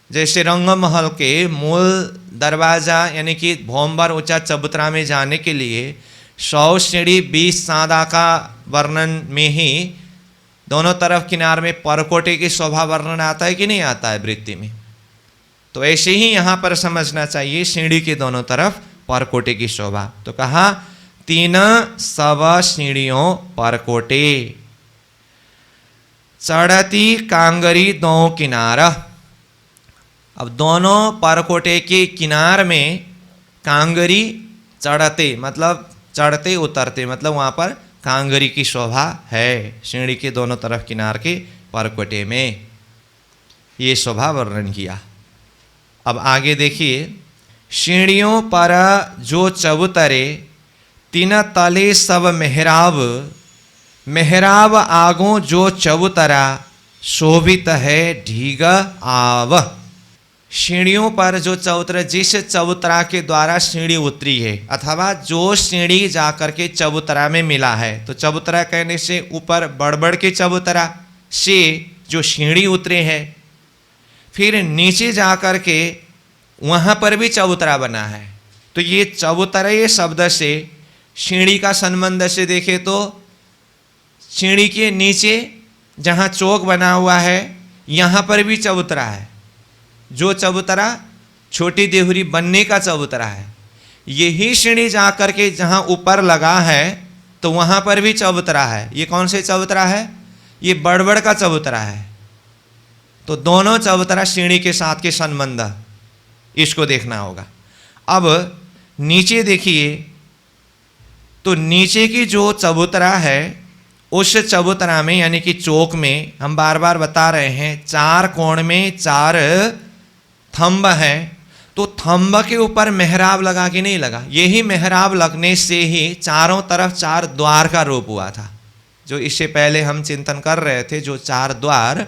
जैसे रंगमहल के मूल दरवाज़ा यानी कि भोमभर ऊंचा चबूतरा में जाने के लिए 100 सीढ़ी 20 सादा का वर्णन में ही दोनों तरफ किनार में परकोटे की शोभा वर्णन आता है कि नहीं आता है वृत्ति में। तो ऐसे ही यहाँ पर समझना चाहिए सीढ़ी के दोनों तरफ परकोटे की शोभा। तो कहा 3 सब सीढ़ियों परकोटे, चढ़ती कांगरी 2 किनारा। अब दोनों परकोटे के किनार में कांगरी चढ़ते मतलब चढ़ते उतरते मतलब वहाँ पर कांगरी की शोभा है। सीढ़ी के दोनों तरफ किनार के परकोटे में ये शोभा वर्णन किया। अब आगे देखिए, सीढ़ियों पर जो चबूतरे, 3 तले सब मेहराब, मेहराब आगों जो चबूतरा, शोभित है ढीग आव। सीढ़ियों पर जो चबूतरा, जिस चबूतरा के द्वारा सीढ़ी उतरी है अथवा जो सीढ़ी जाकर के चबूतरा में मिला है, तो चबूतरा कहने से ऊपर बड़बड़ के चबूतरा से जो सीढ़ी उतरे हैं, फिर नीचे जाकर के वहाँ पर भी चबूतरा बना है। तो ये चबूतरे शब्द से सीढ़ी का संबंध से देखे तो सीढ़ी के नीचे जहाँ चौक बना हुआ है यहाँ पर भी चबूतरा है। जो चबूतरा छोटी देहुरी बनने का चबूतरा है, यही सीढ़ी जाकर के जहाँ ऊपर लगा है तो वहाँ पर भी चबूतरा है। ये कौन से चबूतरा है? ये बड़बड़ का चबूतरा है। तो दोनों चबूतरा सीढ़ी के साथ के संबंध इसको देखना होगा। अब नीचे देखिए तो नीचे की जो चबूतरा है उस चबूतरा में यानी कि चौक में हम बार बार बता रहे हैं 4 कोण में 4 थंब हैं। तो थंब के ऊपर मेहराब लगा कि नहीं लगा? यही मेहराब लगने से ही चारों तरफ 4 द्वार का रूप हुआ था। जो इससे पहले हम चिंतन कर रहे थे, जो 4 द्वार,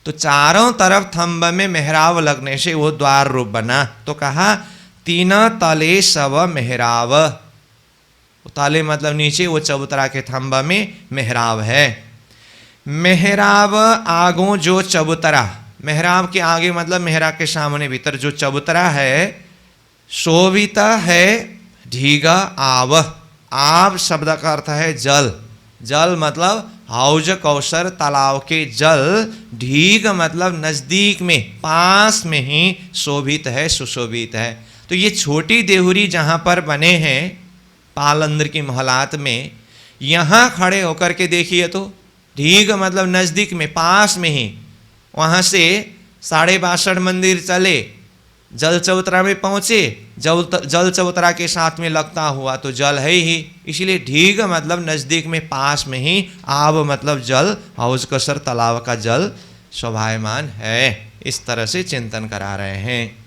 तो चारों तरफ थंब में मेहराब लगने से वो द्वार रूप बना। तो कहा तीन तले सब मेहराब, ताले मतलब नीचे, वो चबूतरा के थंब में मेहराब है। मेहराब आगो जो चबूतरा, मेहराब के आगे मतलब मेहराब के सामने भीतर जो चबूतरा है, शोभित है ढीगा आव। आव शब्द का अर्थ है जल। जल मतलब हौज कौसर तालाब के जल। ढीग मतलब नजदीक में, पास में ही शोभित है, सुशोभित है। तो ये छोटी देहुरी जहाँ पर बने हैं पाल अंदर की महलात में, यहाँ खड़े होकर के देखिए तो ढीग मतलब नजदीक में, पास में ही। वहाँ से 62 मंदिर चले, जल चबूतरा में पहुँचे, जल चबूतरा के साथ में लगता हुआ तो जल है ही, इसलिए ढीग मतलब नज़दीक में, पास में ही। आब मतलब जल, हौज कसर तालाब का जल शोभायमान है। इस तरह से चिंतन करा रहे हैं।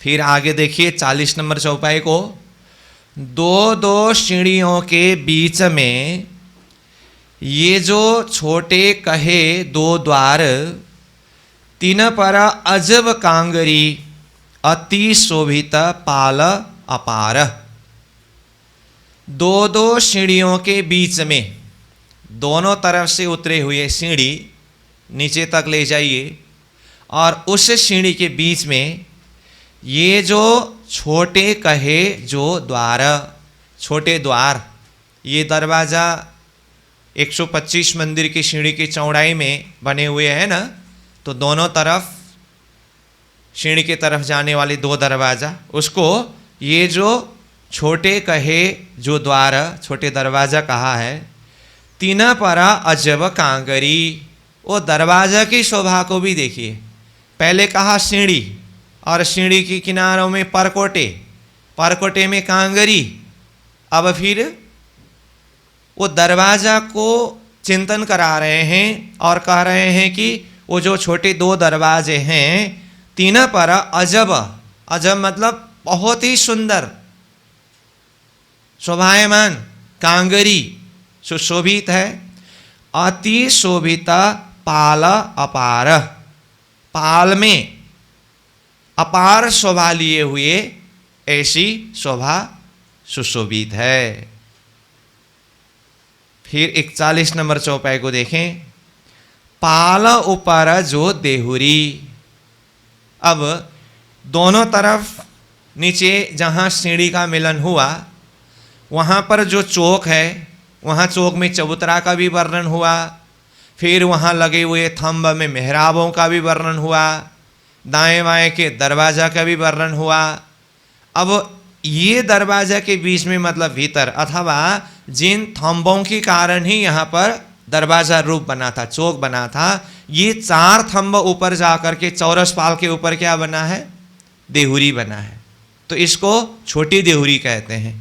फिर आगे देखिए 40 नंबर चौपाई को। 2 सीढ़ियों के बीच में ये जो छोटे कहे 2 द्वार, तीन पर अजब कांगरी अति शोभित पाल अपार। 2 सीढ़ियों के बीच में, दोनों तरफ से उतरे हुए सीढ़ी नीचे तक ले जाइए, और उस सीढ़ी के बीच में ये जो छोटे कहे जो द्वार, छोटे द्वार, ये दरवाज़ा 125 मंदिर की सीढ़ी की चौड़ाई में बने हुए हैं ना, तो दोनों तरफ सीढ़ी की तरफ जाने वाली 2 दरवाज़ा, उसको ये जो छोटे कहे जो द्वार, छोटे दरवाज़ा कहा है। तीना परा अजब कांगरी, वो दरवाज़ा की शोभा को भी देखिए। पहले कहा सीढ़ी, और सीढ़ी की किनारों में परकोटे, परकोटे में कांगरी। अब फिर वो दरवाज़ा को चिंतन करा रहे हैं और कह रहे हैं कि वो जो छोटे 2 दरवाजे हैं, तीन पर अजब, अजब मतलब बहुत ही सुंदर, शोभायमान, कांगरी, सुशोभित है। अति शोभित पाल अपार, पाल में अपार शोभा लिए हुए ऐसी शोभा सुशोभित है। फिर 41 नंबर चौपाई को देखें। पाल ऊपर जो देहुरी, अब दोनों तरफ नीचे जहाँ सीढ़ी का मिलन हुआ, वहाँ पर जो चौक है, वहाँ चौक में चबूतरा का भी वर्णन हुआ। फिर वहाँ लगे हुए थंब में मेहराबों का भी वर्णन हुआ, दाएं बाएं के दरवाज़ा का भी वर्णन हुआ। अब ये दरवाज़ा के बीच में मतलब भीतर, अथवा जिन थंबों के कारण ही यहाँ पर दरवाज़ा रूप बना था, चौक बना था, ये 4 थंब ऊपर जाकर के चौरस पाल के ऊपर क्या बना है? देहुरी बना है। तो इसको छोटी देहुरी कहते हैं।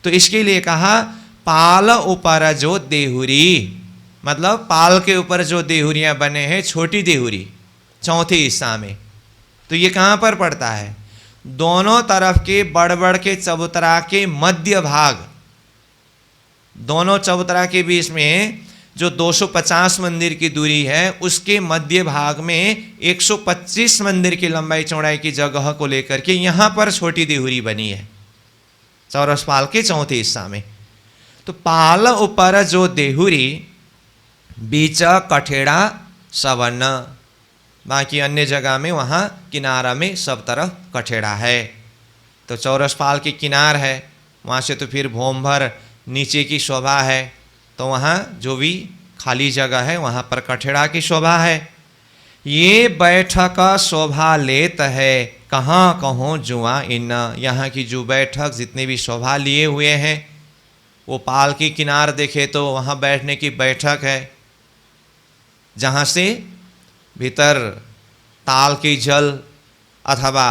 तो इसके लिए कहा पाल ऊपर जो देहुरी, मतलब पाल के ऊपर जो देहुरियाँ बने हैं, छोटी देहुरी, चौथे हिस्सा में। तो ये कहाँ पर पड़ता है? दोनों तरफ के बड़ के चबूतरा के मध्य भाग, दोनों चबूतरा के बीच में जो 250 मंदिर की दूरी है, उसके मध्य भाग में 125 मंदिर की लंबाई चौड़ाई की जगह को लेकर के यहाँ पर छोटी देहुरी बनी है, चौरस पाल के चौथे हिस्सा में। तो पाल ऊपर जो देहुरी, बीच कठेड़ा सवर्ण, बाकी अन्य जगह में वहाँ किनारा में सब तरफ कठेड़ा है। तो चौरस पाल की किनार है, वहाँ से तो फिर भोम भर नीचे की शोभा है, तो वहाँ जो भी खाली जगह है वहाँ पर कठेड़ा की शोभा है। ये बैठक शोभा लेत है, कहाँ कहो जुआ इन, यहाँ की जो बैठक जितने भी शोभा लिए हुए हैं, वो पाल की किनार देखे तो वहाँ बैठने की बैठक है, जहाँ से भीतर ताल की जल अथवा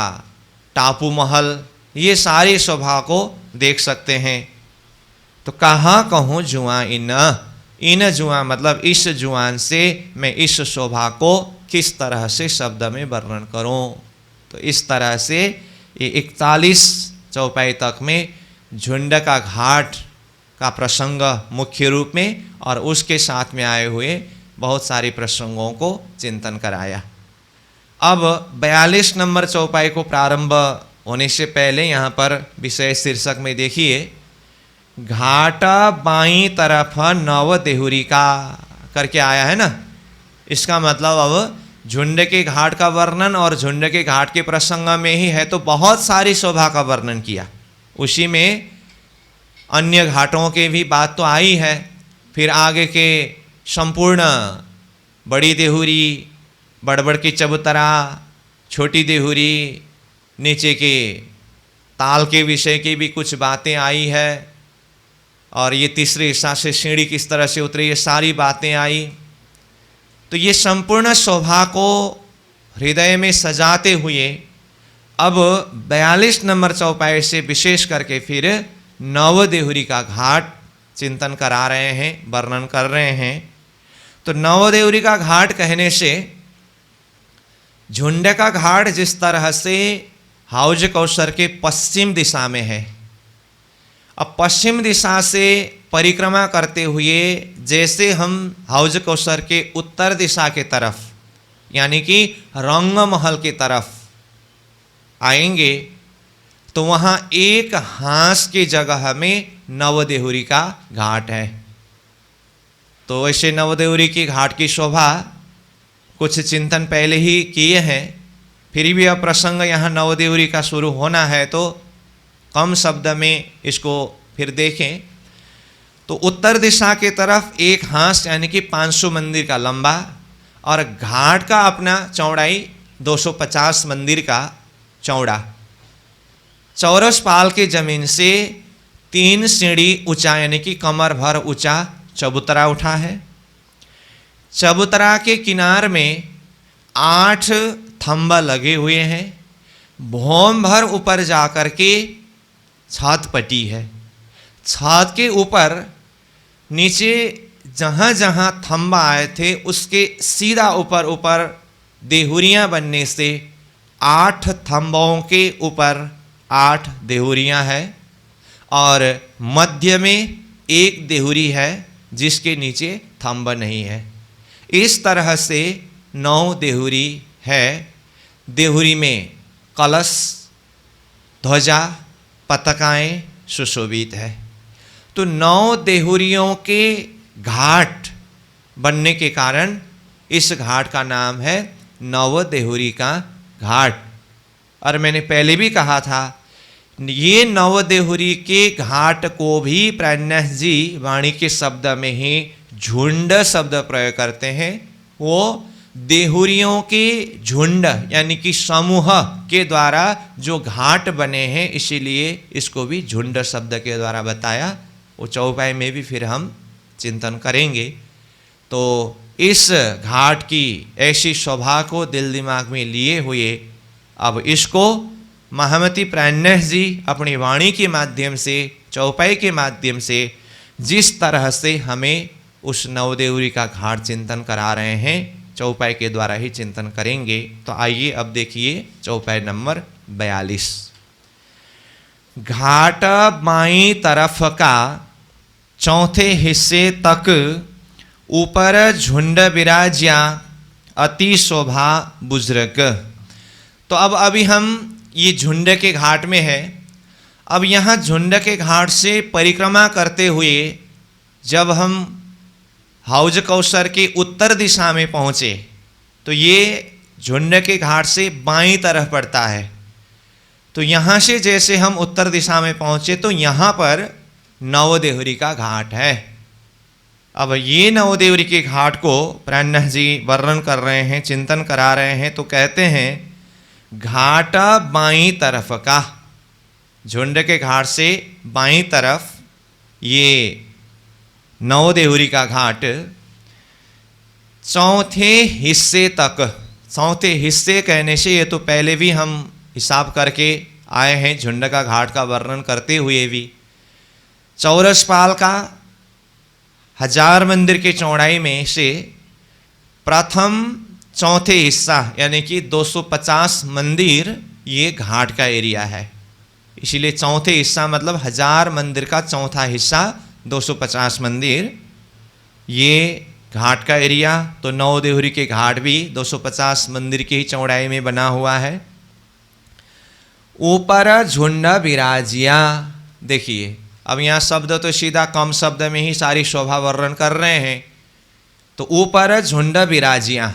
टापू महल, ये सारी शोभा को देख सकते हैं। तो कहाँ कहूँ जुआ इन जुआ मतलब इस जुआन से मैं इस शोभा को किस तरह से शब्द में वर्णन करूँ। तो इस तरह से ये 41 चौपाई तक में झुंड का घाट का प्रसंग मुख्य रूप में और उसके साथ में आए हुए बहुत सारे प्रसंगों को चिंतन कराया। अब 42 नंबर चौपाई को प्रारंभ होने से पहले यहाँ पर विषय शीर्षक में देखिए, घाट बाई तरफ नव देहुरी का करके आया है ना। इसका मतलब अब झुंड के घाट का वर्णन और झुंड के घाट के प्रसंग में ही है, तो बहुत सारी शोभा का वर्णन किया। उसी में अन्य घाटों के भी बात तो आई है, फिर आगे के संपूर्ण बड़ी देहुरी, बड़बड़ की चबूतरा, छोटी देहुरी, नीचे के ताल के विषय की भी कुछ बातें आई है, और ये तीसरे हिस्सा से सीढ़ी किस तरह से उतरी, ये सारी बातें आई। तो ये संपूर्ण शोभा को हृदय में सजाते हुए अब 42 नंबर चौपाई से विशेष करके फिर नव देहुरी का घाट चिंतन करा रहे हैं, वर्णन कर रहे हैं। तो नव देहुरी का घाट कहने से झुंड का घाट जिस तरह से हौज कौसर के पश्चिम दिशा में है, अब पश्चिम दिशा से परिक्रमा करते हुए जैसे हम हौज कौसर के उत्तर दिशा के तरफ यानी कि रंग महल की तरफ आएंगे, तो वहाँ एक हांस की जगह में नवदेहुरी का घाट है। तो ऐसे नवदेहुरी की घाट की शोभा कुछ चिंतन पहले ही किए हैं, फिर भी अब प्रसंग यहाँ नवदेहुरी का शुरू होना है, तो कम शब्द में इसको फिर देखें। तो उत्तर दिशा के तरफ एक हांस यानी कि 500 मंदिर का लंबा, और घाट का अपना चौड़ाई 250 मंदिर का चौड़ा। चौरस पाल की जमीन से 3 सीढ़ी ऊंचा यानी कि कमर भर ऊंचा चबूतरा उठा है। चबूतरा के किनार में 8 थंबा लगे हुए हैं। भौम भर ऊपर जाकर के छत पटी है। छत के ऊपर नीचे जहाँ जहाँ थंबा आए थे उसके सीधा ऊपर ऊपर देहुरियाँ बनने से 8 थंबों के ऊपर 8 देहुरियाँ हैं, और मध्य में एक देहुरी है जिसके नीचे थंब नहीं है। इस तरह से 9 देहुरी है। देहुरी में कलश, ध्वजा, पताकाएं सुशोभित है। तो 9 देहुरियों के घाट बनने के कारण इस घाट का नाम है नव देहुरी का घाट। और मैंने पहले भी कहा था, ये नव देहुरी के घाट को भी प्राणनाथ जी वाणी के शब्द में ही झुंड शब्द प्रयोग करते हैं। वो देहुरियों के झुंड यानी कि समूह के द्वारा जो घाट बने हैं, इसीलिए इसको भी झुंड शब्द के द्वारा बताया। वो चौपाई में भी फिर हम चिंतन करेंगे। तो इस घाट की ऐसी शोभा को दिल दिमाग में लिए हुए अब इसको महामती प्राणनाथ जी अपनी वाणी के माध्यम से, चौपाई के माध्यम से जिस तरह से हमें उस नवदेहुरी का घाट चिंतन करा रहे हैं, चौपाई के द्वारा ही चिंतन करेंगे। तो आइए अब देखिए चौपाई नंबर 42। घाट बाईं तरफ का चौथे हिस्से तक ऊपर झुंड विराज्या अति शोभा बुजुर्ग। तो अब अभी हम ये झुंड के घाट में है। अब यहाँ झुंड के घाट से परिक्रमा करते हुए जब हम हौज कौसर के उत्तर दिशा में पहुँचे, तो ये झुंड के घाट से बाईं तरफ पड़ता है। तो यहाँ से जैसे हम उत्तर दिशा में पहुँचे तो यहाँ पर नवदेहुरी का घाट है। अब ये नवदेहुरी के घाट को प्राणनाथ जी वर्णन कर रहे हैं, चिंतन करा रहे हैं। तो कहते हैं घाट बाईं तरफ का, झुंड के घाट से बाईं तरफ ये नवदेहुरी का घाट चौथे हिस्से तक। चौथे हिस्से कहने से ये तो पहले भी हम हिसाब करके आए हैं झुंड का घाट का वर्णन करते हुए भी। चौरस पाल का 1000 मंदिर के चौड़ाई में से प्रथम चौथे हिस्सा यानी कि 250 मंदिर ये घाट का एरिया है। इसीलिए चौथे हिस्सा मतलब 1000 मंदिर का चौथा हिस्सा 250 मंदिर, ये घाट का एरिया। तो 9 देहुरी के घाट भी 250 मंदिर की चौड़ाई में बना हुआ है। ऊपर झुंड विराजिया, देखिए अब यहाँ शब्द तो सीधा कम शब्द में ही सारी शोभा वर्णन कर रहे हैं। तो ऊपर झुंड विराजिया,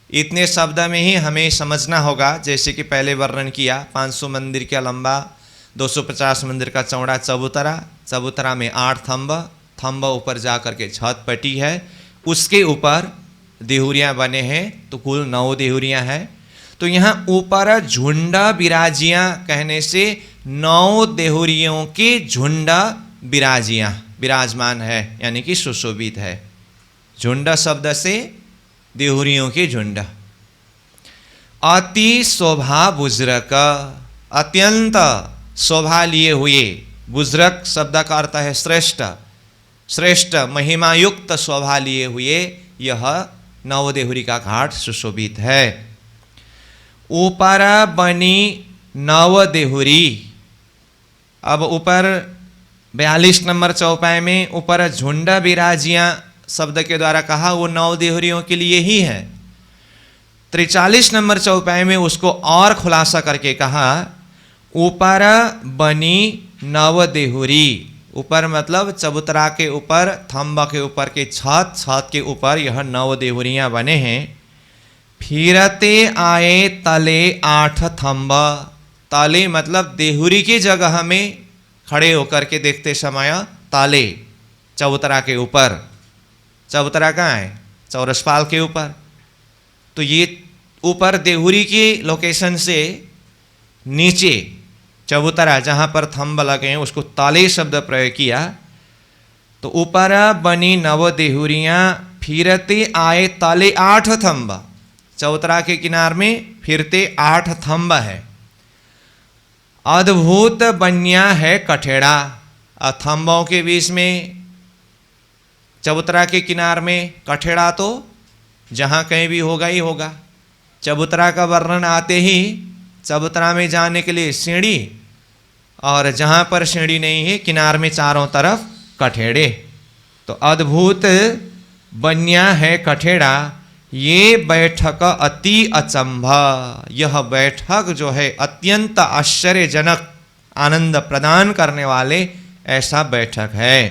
इतने शब्द में ही हमें समझना होगा। जैसे कि पहले वर्णन किया, 500 मंदिर का लंबा, 250 मंदिर का चौड़ा चबूतरा, चबूतरा में 8 थंब, थंब ऊपर जा करके छत पट्टी है, उसके ऊपर देहुरियाँ बने हैं। तो कुल 9 देहुरियाँ हैं। तो यहाँ ऊपर झुंड विराजियाँ कहने से 9 देहुरियों के झुंड विराजियाँ, विराजमान है, यानी कि सुशोभित है। झुंड शब्द से देहुरियों के झुंड। अति शोभा बुज्रक, अत्यंत शोभा लिए हुए। बुज्रक शब्द का अर्थ है श्रेष्ठ, श्रेष्ठ महिमायुक्त शोभा लिए हुए यह 9 देहुरी का घाट सुशोभित है। ऊपर बनी 9 देहुरी। अब ऊपर 42 नंबर चौपाई में ऊपर झुंड विराजियाँ शब्द के द्वारा कहा, वो 9 देहुरियों के लिए ही है। 43 नंबर चौपाई में उसको और खुलासा करके कहा, ऊपर बनी 9 देहुरी। ऊपर मतलब चबूतरा के ऊपर, थंब के ऊपर के छत, छत के ऊपर यह 9 देहुरियाँ बने हैं। फिरते आए तले 8 थंब। तले मतलब देहुरी की जगह में खड़े होकर के देखते समय ताले, चबूतरा के ऊपर। चबूतरा कहाँ है? चौरसपाल के ऊपर। तो ये ऊपर देहुरी की लोकेशन से नीचे चबूतरा जहाँ पर थंब लगे हैं उसको ताले शब्द प्रयोग किया। तो ऊपर बनी 9 देहुरियाँ, फिरते आए ताले 8 थंब। चबूतरा के किनार में फिरते 8 थंब है। अद्भुत बनिया है कठेड़ा। थंबों के बीच में, चबूतरा के किनार में कठेड़ा तो जहाँ कहीं भी होगा ही होगा। चबूतरा का वर्णन आते ही चबूतरा में जाने के लिए सीढ़ी, और जहाँ पर सीढ़ी नहीं है किनार में चारों तरफ कठेड़े। तो अद्भुत बनिया है कठेड़ा, ये बैठक अति अचंभ। यह बैठक जो है अत्यंत आश्चर्यजनक, आनंद प्रदान करने वाले ऐसा बैठक है।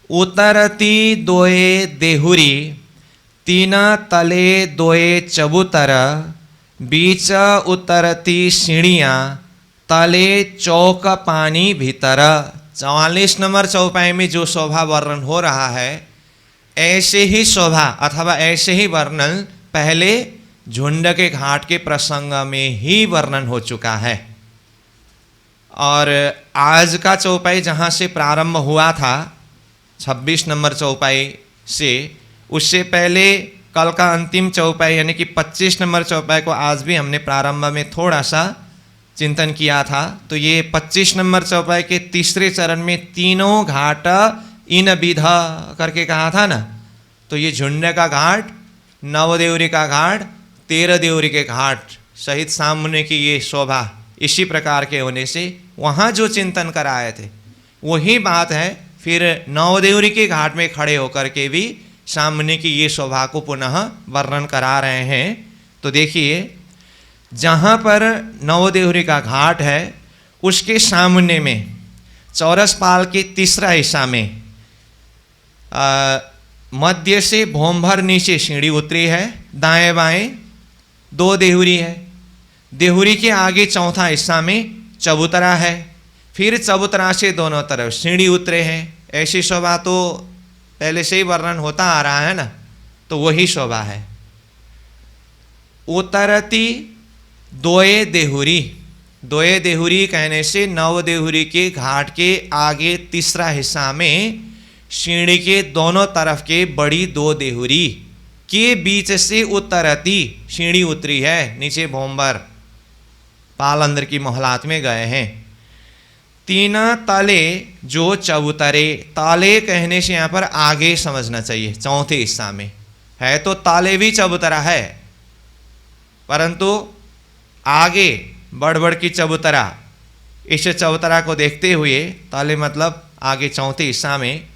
उतरती 2 देहुरी, 3 तले 2 चबूतर, बीच उतरती सीढ़ियाँ, तले चौक पानी भीतर। 44 नंबर चौपाई में जो शोभा वर्णन हो रहा है, ऐसे ही शोभा अथवा ऐसे ही वर्णन पहले झुंड के घाट के प्रसंग में ही वर्णन हो चुका है। और आज का चौपाई जहाँ से प्रारंभ हुआ था 26 नंबर चौपाई से, उससे पहले कल का अंतिम चौपाई यानी कि 25 नंबर चौपाई को आज भी हमने प्रारंभ में थोड़ा सा चिंतन किया था। तो ये 25 नंबर चौपाई के तीसरे चरण में तीनों घाट इन विधा करके कहा था ना। तो ये झुंड का घाट, 9 देहुरी का घाट, 13 देहुरी के घाट सहित सामने की ये शोभा इसी प्रकार के होने से वहाँ जो चिंतन कराए थे वही बात है। फिर 9 देहुरी के घाट में खड़े होकर के भी सामने की ये शोभा को पुनः वर्णन करा रहे हैं। तो देखिए, जहाँ पर 9 देहुरी का घाट है उसके सामने में चौरसपाल के तीसरा हिस्सा में मध्य से भोंभर नीचे सीढ़ी उतरी है, दाएं बाएं 2 देहुरी है। देहुरी के आगे चौथा हिस्सा में चबूतरा है, फिर चबूतरा से दोनों तरफ सीढ़ी उतरे हैं। ऐसी शोभा तो पहले से ही वर्णन होता आ रहा है ना, तो वही शोभा है। उतरती 2 देहुरी, 2 देहुरी कहने से 9 देहुरी के घाट के आगे तीसरा हिस्सा में सीढ़ी के दोनों तरफ के बड़ी 2 देहुरी के बीच से उतरती सीढ़ी उतरी है। नीचे भोंबर पाल अंदर की मोहलात में गए हैं। 3 तले जो चबूतरे, ताले कहने से यहाँ पर आगे समझना चाहिए, चौथे हिस्सा में है तो ताले भी चबूतरा है, परंतु आगे बढ़ बढ़ की चबूतरा, इस चबूतरा को देखते हुए ताले मतलब आगे चौथे हिस्सा में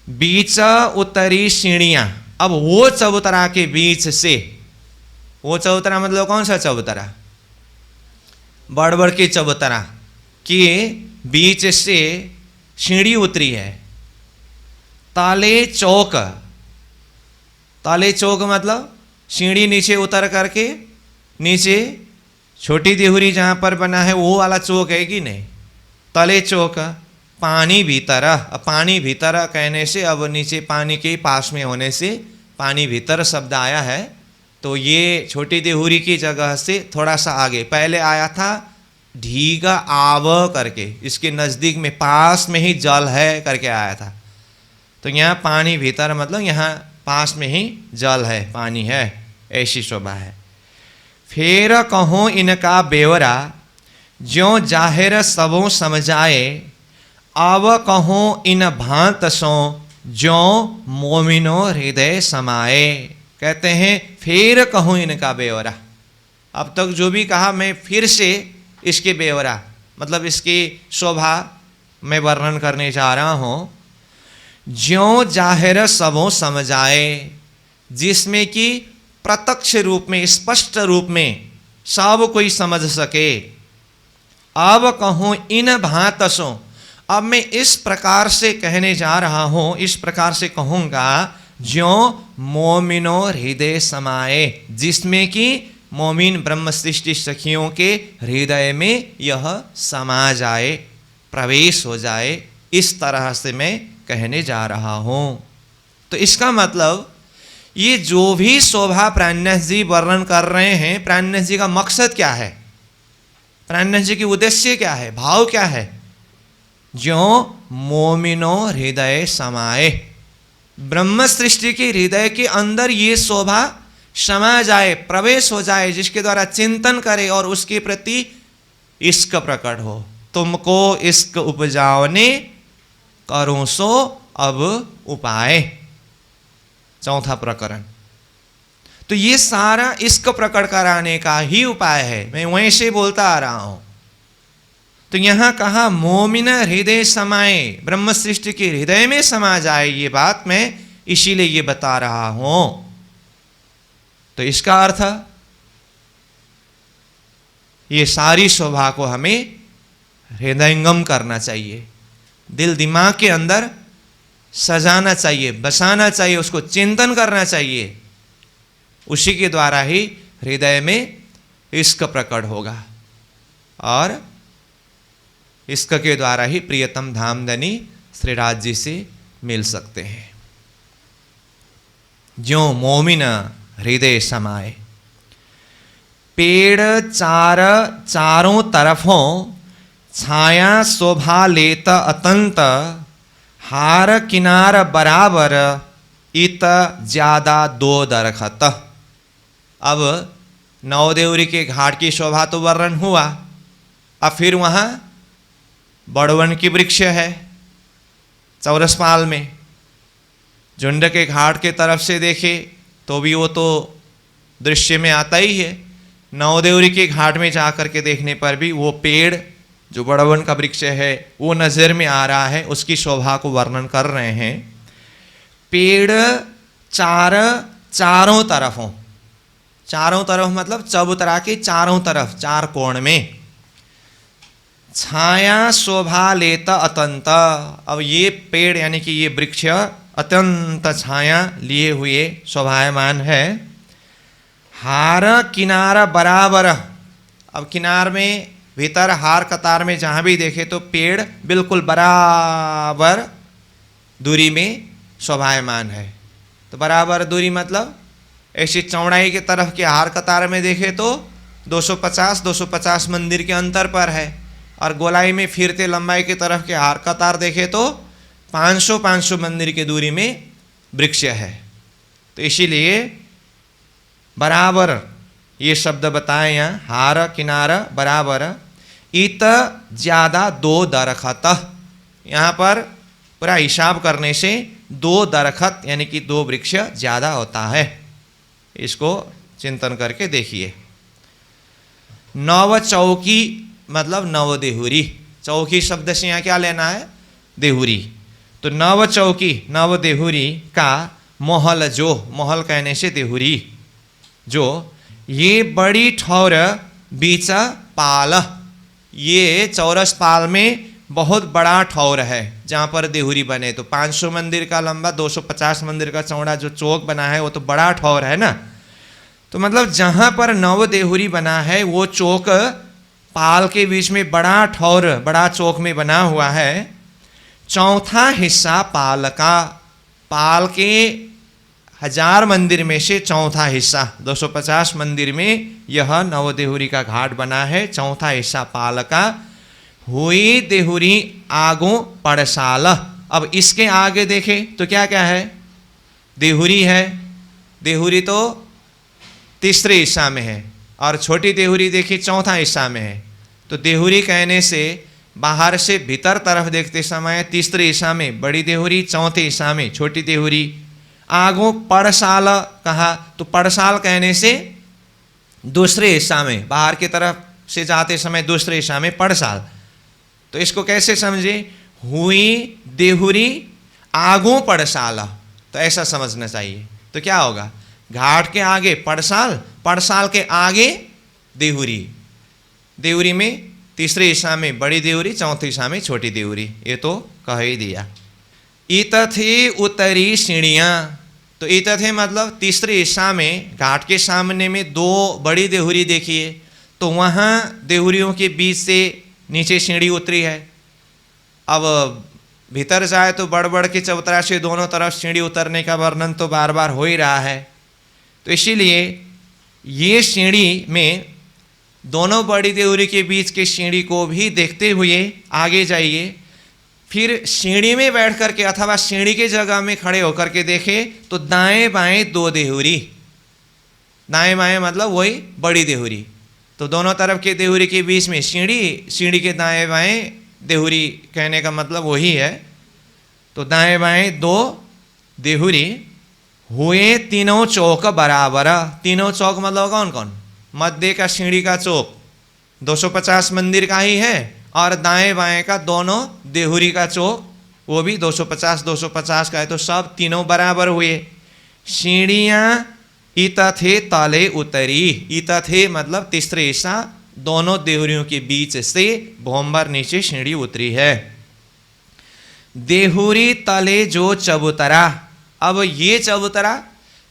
बीच उत्तरी सीढ़ियां। अब वो चबूतरा के बीच से, वो चबूतरा मतलब कौन सा चबूतरा? बड़बड़ के चबूतरा के बीच से सीढ़ी उतरी है। ताले चौक, ताले चौक मतलब सीढ़ी नीचे उतर करके नीचे छोटी देहुरी जहाँ पर बना है वो वाला चौक है कि नहीं? तले चौक। पानी भीतर, पानी भीतर कहने से अब नीचे पानी के पास में होने से पानी भीतर शब्द आया है। तो ये छोटी देहुरी की जगह से थोड़ा सा आगे पहले आया था ढीगा आव करके, इसके नज़दीक में पास में ही जल है करके आया था। तो यहाँ पानी भीतर मतलब यहाँ पास में ही जल है, पानी है, ऐसी शोभा है। फिर कहूँ इनका बेवरा, ज्यों जाहिर सबों समझाए, अब कहूँ इन भांत सो ज्यों मोमिनो हृदय समाए। कहते हैं फिर कहूँ इनका बेवरा। अब तक जो भी कहा मैं फिर से इसके बेवरा मतलब इसकी शोभा मैं वर्णन करने जा रहा हूँ। ज्यों जाहिर सबों समझाए, जिसमें कि प्रत्यक्ष रूप में, स्पष्ट रूप में सब कोई समझ सके। अब कहूँ इन भांतसों, अब मैं इस प्रकार से कहने जा रहा हूँ, इस प्रकार से कहूँगा ज्यों मोमिनो हृदय समाए, जिसमें कि मोमिन ब्रह्म सृष्टि सखियों के हृदय में यह समा जाए, प्रवेश हो जाए, इस तरह से मैं कहने जा रहा हूँ। तो इसका मतलब ये जो भी शोभा प्राणनाथ जी वर्णन कर रहे हैं, प्राणनाथ जी का मकसद क्या है, प्राणनाथ जी की उद्देश्य क्या है, भाव क्या है? ज्यों मोमिनो हृदय समाए, ब्रह्म सृष्टि के हृदय के अंदर ये शोभा समा जाए, प्रवेश हो जाए, जिसके द्वारा चिंतन करे और उसके प्रति इश्क प्रकट हो। तुमको इश्क उपजाओने करो सो अब उपाय, चौथा प्रकरण। तो ये सारा इश्क प्रकट कराने का ही उपाय है, मैं वहीं से बोलता आ रहा हूं। तो यहां कहा मोमिन हृदय समाए, ब्रह्म सृष्टि के हृदय में समा जाए, ये बात मैं इसीलिए ये बता रहा हूं। तो इसका अर्थ ये सारी शोभा को हमें हृदयंगम करना चाहिए, दिल दिमाग के अंदर सजाना चाहिए, बसाना चाहिए, उसको चिंतन करना चाहिए। उसी के द्वारा ही हृदय में इश्क प्रकट होगा और इश्क के द्वारा ही प्रियतम धामधनी श्रीराज जी से मिल सकते हैं। ज्यों मोमिन हृदय समाए, पेड़ चारों तरफों छाया शोभा लेत अतंत, हार किनार बराबर इत ज्यादा दो दरखत। अब नवदेवरी के घाट की शोभा तो वर्णन हुआ, अब फिर वहाँ बड़वन की वृक्ष है चौरसपाल में। झुंड के घाट के तरफ से देखे तो भी वो तो दृश्य में आता ही है, नवदेवरी के घाट में जाकर के देखने पर भी वो पेड़ जो बड़वन का वृक्ष है वो नज़र में आ रहा है, उसकी शोभा को वर्णन कर रहे हैं। पेड़ चारों तरफों, चारों तरफ मतलब चबूतरा के चारों तरफ, चार कोण में, छाया शोभा लेता अतंत। अब ये पेड़ यानी कि ये वृक्ष अत्यंत छाया लिए हुए शोभायमान है। हार किनारा बराबर, अब किनार में भीतर हार कतार में जहाँ भी देखे तो पेड़ बिल्कुल बराबर दूरी में शोभायमान है। तो बराबर दूरी मतलब ऐसी चौड़ाई के तरफ के हार कतार में देखे तो 250 मंदिर के अंतर पर है, और गोलाई में फिरते लंबाई की तरफ के हार कतार देखे तो 500 मंदिर की दूरी में वृक्ष है। तो इसीलिए बराबर ये शब्द बताए यहाँ, हार किनारा बराबर, इत ज्यादा दो दरखत। यहाँ पर पूरा हिसाब करने से 2 दरखत यानी कि 2 वृक्ष ज़्यादा होता है। इसको चिंतन करके देखिए। नव चौकी मतलब नव देहुरी, चौकी शब्द से यहाँ क्या लेना है? देहुरी। तो नव चौकी, नव देहुरी का मोहल जो, मोहल कहने से देहुरी जो, ये बड़ी ठौर बीच पाल, ये चौरस पाल में बहुत बड़ा ठौर है जहाँ पर देहुरी बने। तो 500 मंदिर का लंबा, 250 मंदिर का चौड़ा जो चौक बना है वो तो बड़ा ठौर है ना। तो मतलब जहाँ पर नव देहुरी बना है वो चौक पाल के बीच में बड़ा ठौर, बड़ा चौक में बना हुआ है। चौथा हिस्सा पाल का, पाल के 1000 मंदिर में से चौथा हिस्सा, 250 मंदिर में यह नव देहुरी का घाट बना है। चौथा हिस्सा पाल का। हुई देहुरी आगो पड़साल। अब इसके आगे देखें तो क्या क्या है? देहुरी है। देहुरी तो तीसरे हिस्सा में है और छोटी देहुरी देखिए चौथा हिस्सा में है। तो देहुरी कहने से बाहर से भीतर तरफ देखते समय तीसरे हिस्सा में बड़ी देहुरी, चौथे हिस्सा में छोटी देहुरी। आगो पड़साल कहा तो पड़साल कहने से दूसरे हिस्सा में, बाहर की तरफ से जाते समय दूसरे हिस्सा में पड़साल। तो इसको कैसे समझे? हुई देहुरी आगो पड़साल, तो ऐसा समझना चाहिए। तो क्या होगा? घाट के आगे पड़साल, पड़साल के आगे देहुरी, देहुरी में तीसरे हिस्सा में बड़ी देहुरी, चौथे हिस्सा में छोटी देहुरी। ये तो कह ही दिया। ईतथे उतरी सीढ़ियाँ, तो ईतथे मतलब तीसरे हिस्सा में घाट के सामने में 2 बड़ी देहुरी देखिए, तो वहाँ देहुरियों के बीच से नीचे सीढ़ी उतरी है। अब भीतर जाए तो बढ़ बढ़ के चबूतरा से दोनों तरफ सीढ़ी उतरने का वर्णन तो बार बार हो ही रहा है। तो इसीलिए ये सीढ़ी में दोनों बड़ी देहुरी के बीच के सीढ़ी को भी देखते हुए आगे जाइए। फिर सीढ़ी में बैठ करके अथवा सीढ़ी के जगह में खड़े होकर के देखे तो दाएं बाएं 2 देहुरी, दाएं बाएं मतलब वही बड़ी देहुरी। तो दोनों तरफ के देहुरी के बीच में सीढ़ी, सीढ़ी के दाएं बाएं देहुरी, कहने का मतलब वही है। तो दाएं बाएं 2 देहुरी। हुए तीनों चौक बराबर। तीनों चौक मतलब कौन कौन? मध्य का सीढ़ी का चौक 250 मंदिर का ही है और दाएं बाएं का दोनों देहुरी का चौक वो भी 250 का है। तो सब तीनों बराबर हुए। सीढ़ियाँ ईतथे तले उतरी। ईतथे मतलब तीसरे हिस्सा, दोनों देहुरियों के बीच से भोंबर नीचे सीढ़ी उतरी है। देहुरी तले जो चबूतरा। अब ये चबूतरा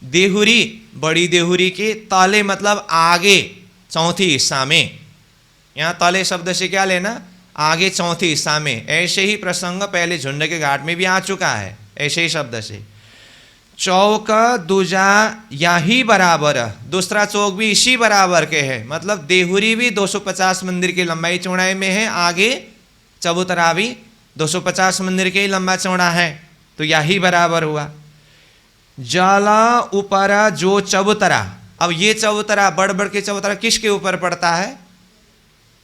देहुरी, बड़ी देहुरी के तले मतलब आगे चौथी हिस्सा में। यहाँ तले शब्द से क्या लेना? आगे चौथी हिस्सा में। ऐसे ही प्रसंग पहले झुंड के घाट में भी आ चुका है, ऐसे ही शब्द से। चौक दूजा यही बराबर, दूसरा चौक भी इसी बराबर के है। मतलब देहुरी भी 250 मंदिर की लंबाई चौड़ाई में है, आगे चबूतरा भी 250 मंदिर के ही लंबा चौड़ा है। तो यही बराबर हुआ। जला ऊपर जो चबूतरा। अब ये चबूतरा, बढ़ बढ़ के चबूतरा किसके ऊपर पड़ता है?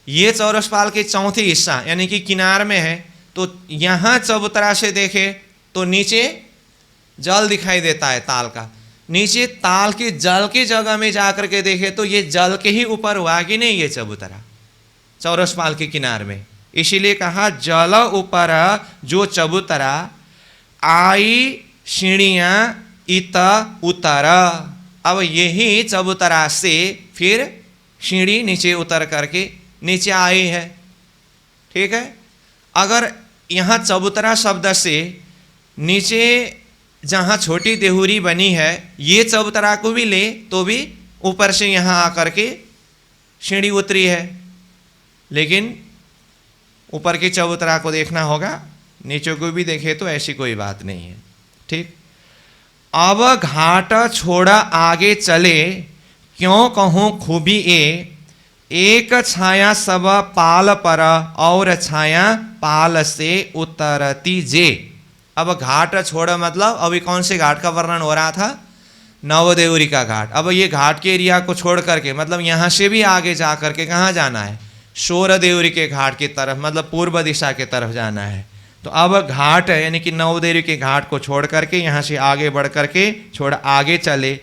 ये चौरस पाल के चौथी हिस्सा यानी कि किनार में है। तो यहाँ चबूतरा से देखे तो नीचे जल दिखाई देता है ताल का। नीचे ताल के जल की जगह में जाकर के देखे तो ये जल के ही ऊपर हुआ कि नहीं ये चबूतरा, चौरस पाल के किनार में। इसीलिए कहा जल ऊपर जो चबूतरा, आई सीढ़ियाँ इत उतर। अब यही चबूतरा से फिर सीढ़ी नीचे उतर करके नीचे आई है। ठीक है। अगर यहाँ चबूतरा शब्द से नीचे जहाँ छोटी देहुरी बनी है ये चबूतरा को भी ले तो भी ऊपर से यहाँ आकर के सीढ़ी उतरी है। लेकिन ऊपर के चबूतरा को देखना होगा, नीचे को भी देखे तो ऐसी कोई बात नहीं है। ठीक। अब घाट छोड़ा आगे चले, क्यों कहूँ खूबी एक छाया सब पाल पर और छाया पाल से उतरती जे। अब घाट छोड़ मतलब अभी कौन से घाट का वर्णन हो रहा था? नवदेवरी का घाट। अब ये घाट के एरिया को छोड़ करके मतलब यहाँ से भी आगे जा करके कहाँ जाना है? शोर देवरी के घाट की तरफ, मतलब पूर्व दिशा के तरफ जाना है। तो अब घाट है यानी कि नवदेवरी के घाट को छोड़ करके यहाँ से आगे बढ़ करके छोड़ आगे चले।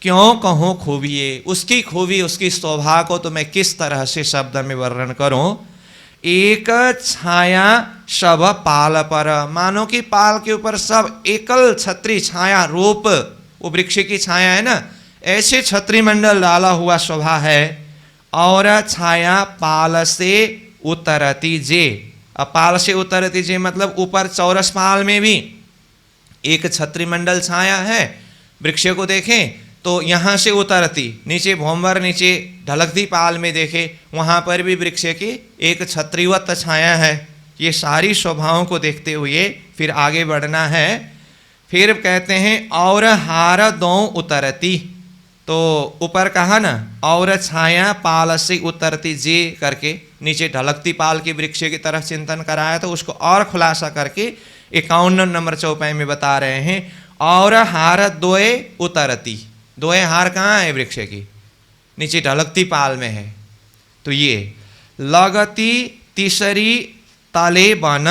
क्यों कहूँ खूबी, उसकी खूबी उसकी शोभा को तो मैं किस तरह से शब्द में वर्णन करूँ। एक छाया सब पाल पर, मानो कि पाल के ऊपर सब एकल छत्री छाया रूप, वो वृक्ष की छाया है ना, ऐसे छत्री मंडल डाला हुआ शोभा है। और छाया पाल से उतरती जे, अब पाल से उतरती जे मतलब ऊपर चौरस पाल में भी एक छत्री मंडल छाया है। वृक्ष को देखें तो यहाँ से उतरती, नीचे भोंवर नीचे ढलकती पाल में देखे वहाँ पर भी वृक्ष की एक छत्रीवत छाया है। ये सारी शोभाओं को देखते हुए फिर आगे बढ़ना है। फिर कहते हैं और हार दो उतरती, तो ऊपर कहा ना और छाया पाल से उतरती जे करके नीचे ढलकती पाल के वृक्ष की तरफ चिंतन कराया, तो उसको और खुलासा करके 51 नंबर चौपाई में बता रहे हैं और हार दोए उतरती। दोए हार कहाँ है वृक्ष की? नीचे ढलकती पाल में है। तो ये लगती तीसरी तले बन,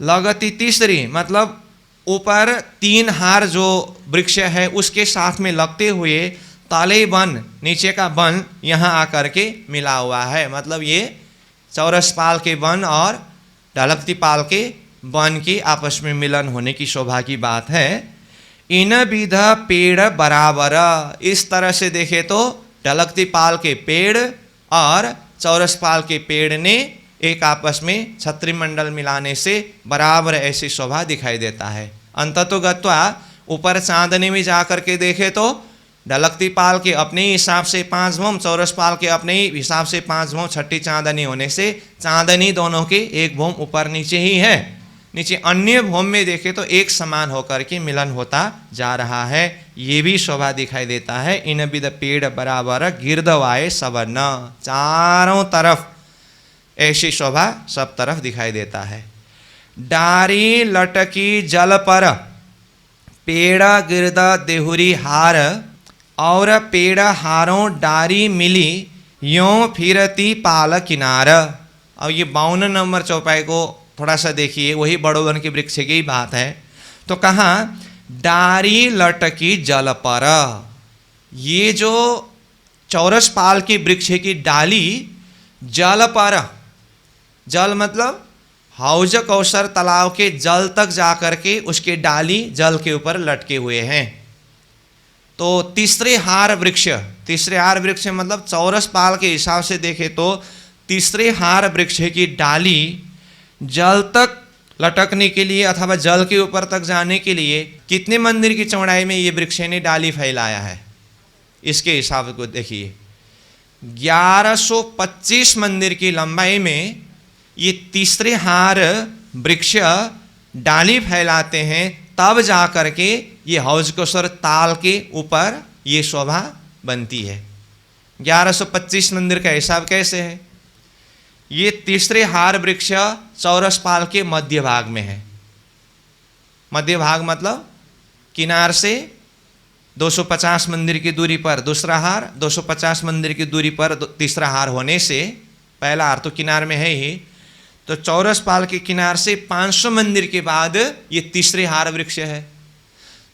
लगती तीसरी मतलब ऊपर 3 हार जो वृक्ष है उसके साथ में लगते हुए ताले बन, नीचे का बन यहाँ आकर के मिला हुआ है। मतलब ये चौरस पाल के बन और ढलकती पाल के बन की आपस में मिलन होने की शोभा की बात है। इन विध पेड़ बराबर, इस तरह से देखे तो ढलकती पाल के पेड़ और चौरस पाल के पेड़ ने एक आपस में छत्री मंडल मिलाने से बराबर ऐसी शोभा दिखाई देता है। अंततोगत्वा ऊपर चांदनी में जाकर के देखे तो ढलकती पाल के अपने ही हिसाब से 5 भौम, चौरस पाल के अपने ही हिसाब से 5 भौम, छठी चांदनी होने से चांदनी दोनों के 1 भौम ऊपर नीचे ही है। नीचे अन्य भौम में देखे तो एक समान होकर के मिलन होता जा रहा है। ये भी शोभा दिखाई देता है। इन विध पेड़ बराबर गिरदवाए सबन, चारों तरफ ऐसी शोभा सब तरफ दिखाई देता है। डारी लटकी जल पर, पेड़ गिरद देहुरी हार और पेड़ हारों डारी मिली यों फिरती पाल किनार। और ये 52 नंबर चौपाई को थोड़ा सा देखिए, वही बड़ोवन के वृक्ष की बात है। तो कहा डारी लटकी जल पर, ये जो चौरस पाल की वृक्ष की डाली जल पर, जल मतलब हौज कौसर तालाब के जल तक जाकर के उसके डाली जल के ऊपर लटके हुए हैं। तो तीसरे हार वृक्ष, तीसरे हार वृक्ष मतलब चौरस पाल के हिसाब से देखे तो तीसरे हार वृक्ष की डाली जल तक लटकने के लिए अथवा जल के ऊपर तक जाने के लिए कितने मंदिर की चौड़ाई में ये वृक्ष ने डाली फैलाया है? इसके हिसाब को देखिए 1125 मंदिर की लंबाई में ये तीसरे हार वृक्ष डाली फैलाते हैं, तब जा करके ये हौज कौसर ताल के ऊपर ये शोभा बनती है। 1125 मंदिर का हिसाब कैसे है? ये तीसरे हार वृक्ष चौरस पाल के मध्य भाग में है। मध्य भाग मतलब किनार से 250 मंदिर की दूरी पर दूसरा हार, 250 मंदिर की दूरी पर तीसरा हार होने से पहला हार तो किनार में है ही, तो चौरस पाल के किनार से 500 मंदिर के बाद ये तीसरे हार वृक्ष है।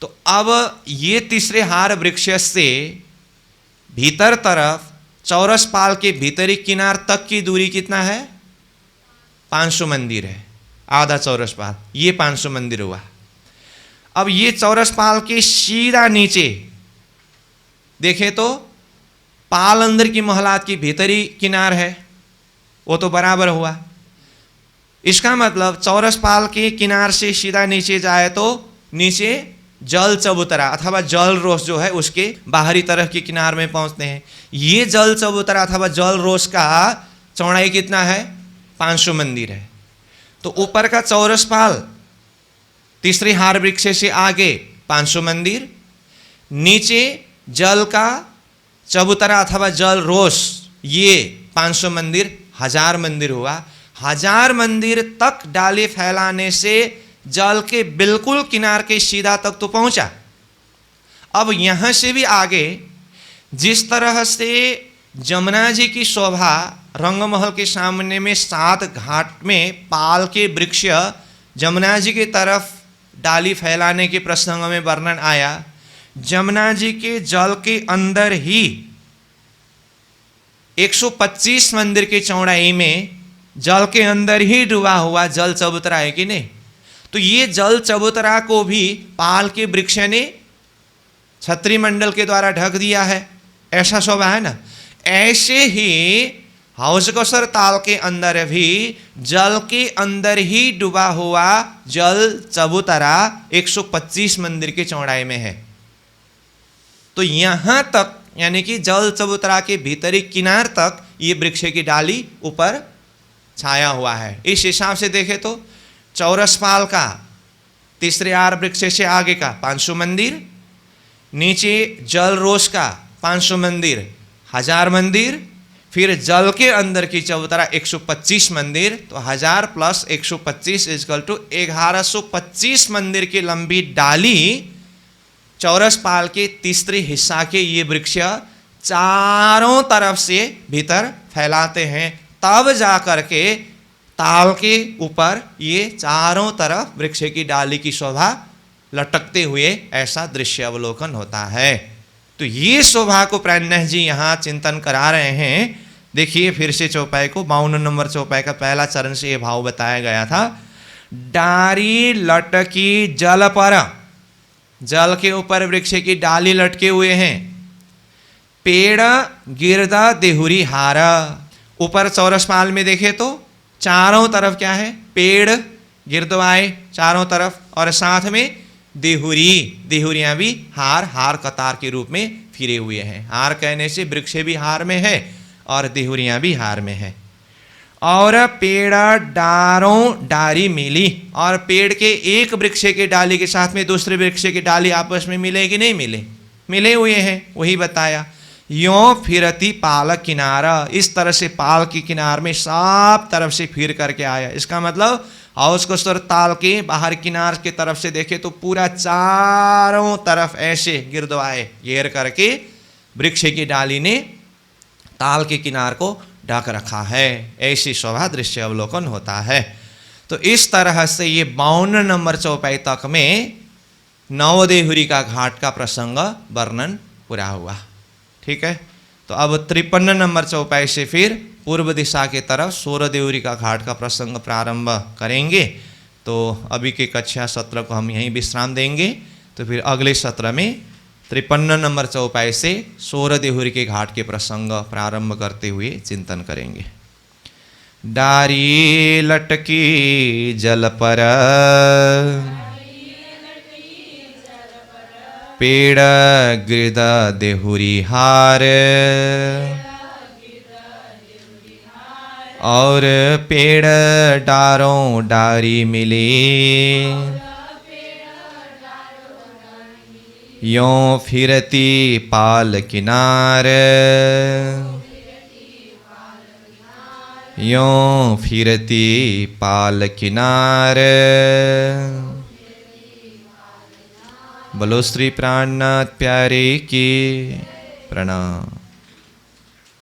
तो अब ये तीसरे हार वृक्ष से भीतर तरफ चौरस पाल के भीतरी किनार तक की दूरी कितना है? 500 मंदिर है, आधा चौरस पाल, ये 500 मंदिर हुआ। अब ये चौरस पाल के सीधा नीचे देखें तो पाल अंदर की महलात की भीतरी किनार है, वो तो बराबर हुआ। इसका मतलब चौरस पाल के किनार से सीधा नीचे जाए तो नीचे जल चबूतरा अथवा जल रोस जो है उसके बाहरी तरफ के किनार में पहुंचते हैं। ये जल चबूतरा अथवा जल रोस का चौड़ाई कितना है? 500 मंदिर है। तो ऊपर का चौरस पाल तीसरे हार वृक्ष से आगे 500 मंदिर, नीचे जल का चबूतरा अथवा जल रोस ये 500 मंदिर, 1000 मंदिर हुआ। 1000 मंदिर तक डाली फैलाने से जल के बिल्कुल किनार के सीधा तक तो पहुंचा। अब यहां से भी आगे जिस तरह से जमुना जी की शोभा रंगमहल के सामने में 7 घाट में पाल के वृक्ष जमुना जी की तरफ डाली फैलाने के प्रसंग में वर्णन आया, जमुना जी के जल के अंदर ही 125 मंदिर की चौड़ाई में जल के अंदर ही डूबा हुआ जल चबूतरा है कि नहीं? तो ये जल चबूतरा को भी पाल के वृक्ष ने छत्री मंडल के द्वारा ढक दिया है, ऐसा शोभा है ना। ऐसे ही हौजकसर ताल के अंदर भी जल के अंदर ही डूबा हुआ जल चबूतरा 125 मंदिर की चौड़ाई में है। तो यहां तक यानी कि जल चबूतरा के भीतरी किनार तक ये वृक्ष की डाली ऊपर छाया हुआ है। इस हिसाब से देखें तो चौरसपाल का तीसरे आर वृक्ष से आगे का 500 मंदिर, नीचे जल रोष का 500 मंदिर, 1000 मंदिर, फिर जल के अंदर की चबूतरा 125 मंदिर, तो 1000 प्लस 125 इक्वल टू 1125 मंदिर की लंबी डाली चौरसपाल के तीसरे हिस्सा के ये वृक्ष चारों तरफ से भीतर फैलाते हैं, तब जा करके ताल के ऊपर ये चारों तरफ वृक्ष की डाली की शोभा लटकते हुए ऐसा दृश्य अवलोकन होता है। तो ये शोभा को प्राणनाथ जी यहाँ चिंतन करा रहे हैं। देखिए फिर से चौपाई को, 52 नंबर चौपाई का पहला चरण से ये भाव बताया गया था। डारी लटकी जल पर, जल के ऊपर वृक्ष की डाली लटके हुए हैं। पेड़ गिरदा देहुरी हारा, ऊपर चौरसपाल में देखे तो चारों तरफ क्या है? पेड़ गिरदवाए चारों तरफ, और साथ में देहुरी, देहुरियां भी हार, हार कतार के रूप में फिरे हुए हैं। हार कहने से वृक्ष भी हार में है और देहुरियां भी हार में है। और पेड़ डारों डारी मिली, और पेड़ के एक वृक्ष के डाली के साथ में दूसरे वृक्ष की डाली आपस में मिले कि नहीं मिले? मिले हुए हैं, वही बताया। यों फिरती पाल किनारा, इस तरह से पाल की किनार में सब तरफ से फिर करके आया। इसका मतलब हौजकसर ताल के बाहर किनार के तरफ से देखे तो पूरा चारों तरफ ऐसे गिरदवाए घेर करके वृक्ष की डाली ने ताल के किनार को ढक रखा है। ऐसी शोभा दृश्य अवलोकन होता है। तो इस तरह से ये 52 नंबर चौपाई तक में नवदेहुरी का घाट का प्रसंग वर्णन पूरा हुआ। ठीक है, तो अब 53 नंबर चौपाई से फिर पूर्व दिशा के तरफ 16 देहुरी का घाट का प्रसंग प्रारंभ करेंगे। तो अभी के कक्षा सत्र को हम यहीं विश्राम देंगे। तो फिर अगले सत्र में 53 नंबर चौपाई से 16 देहुरी के घाट के प्रसंग प्रारंभ करते हुए चिंतन करेंगे। डारी लटकी जल पर, पेड़ गिरद देहुरी हार, और पेड़ डारों डारी मिली, यों फिरती पाल किनार, यों फिरती पाल किनार। बोलो श्री प्राणनाथ प्यारे की प्रणाम।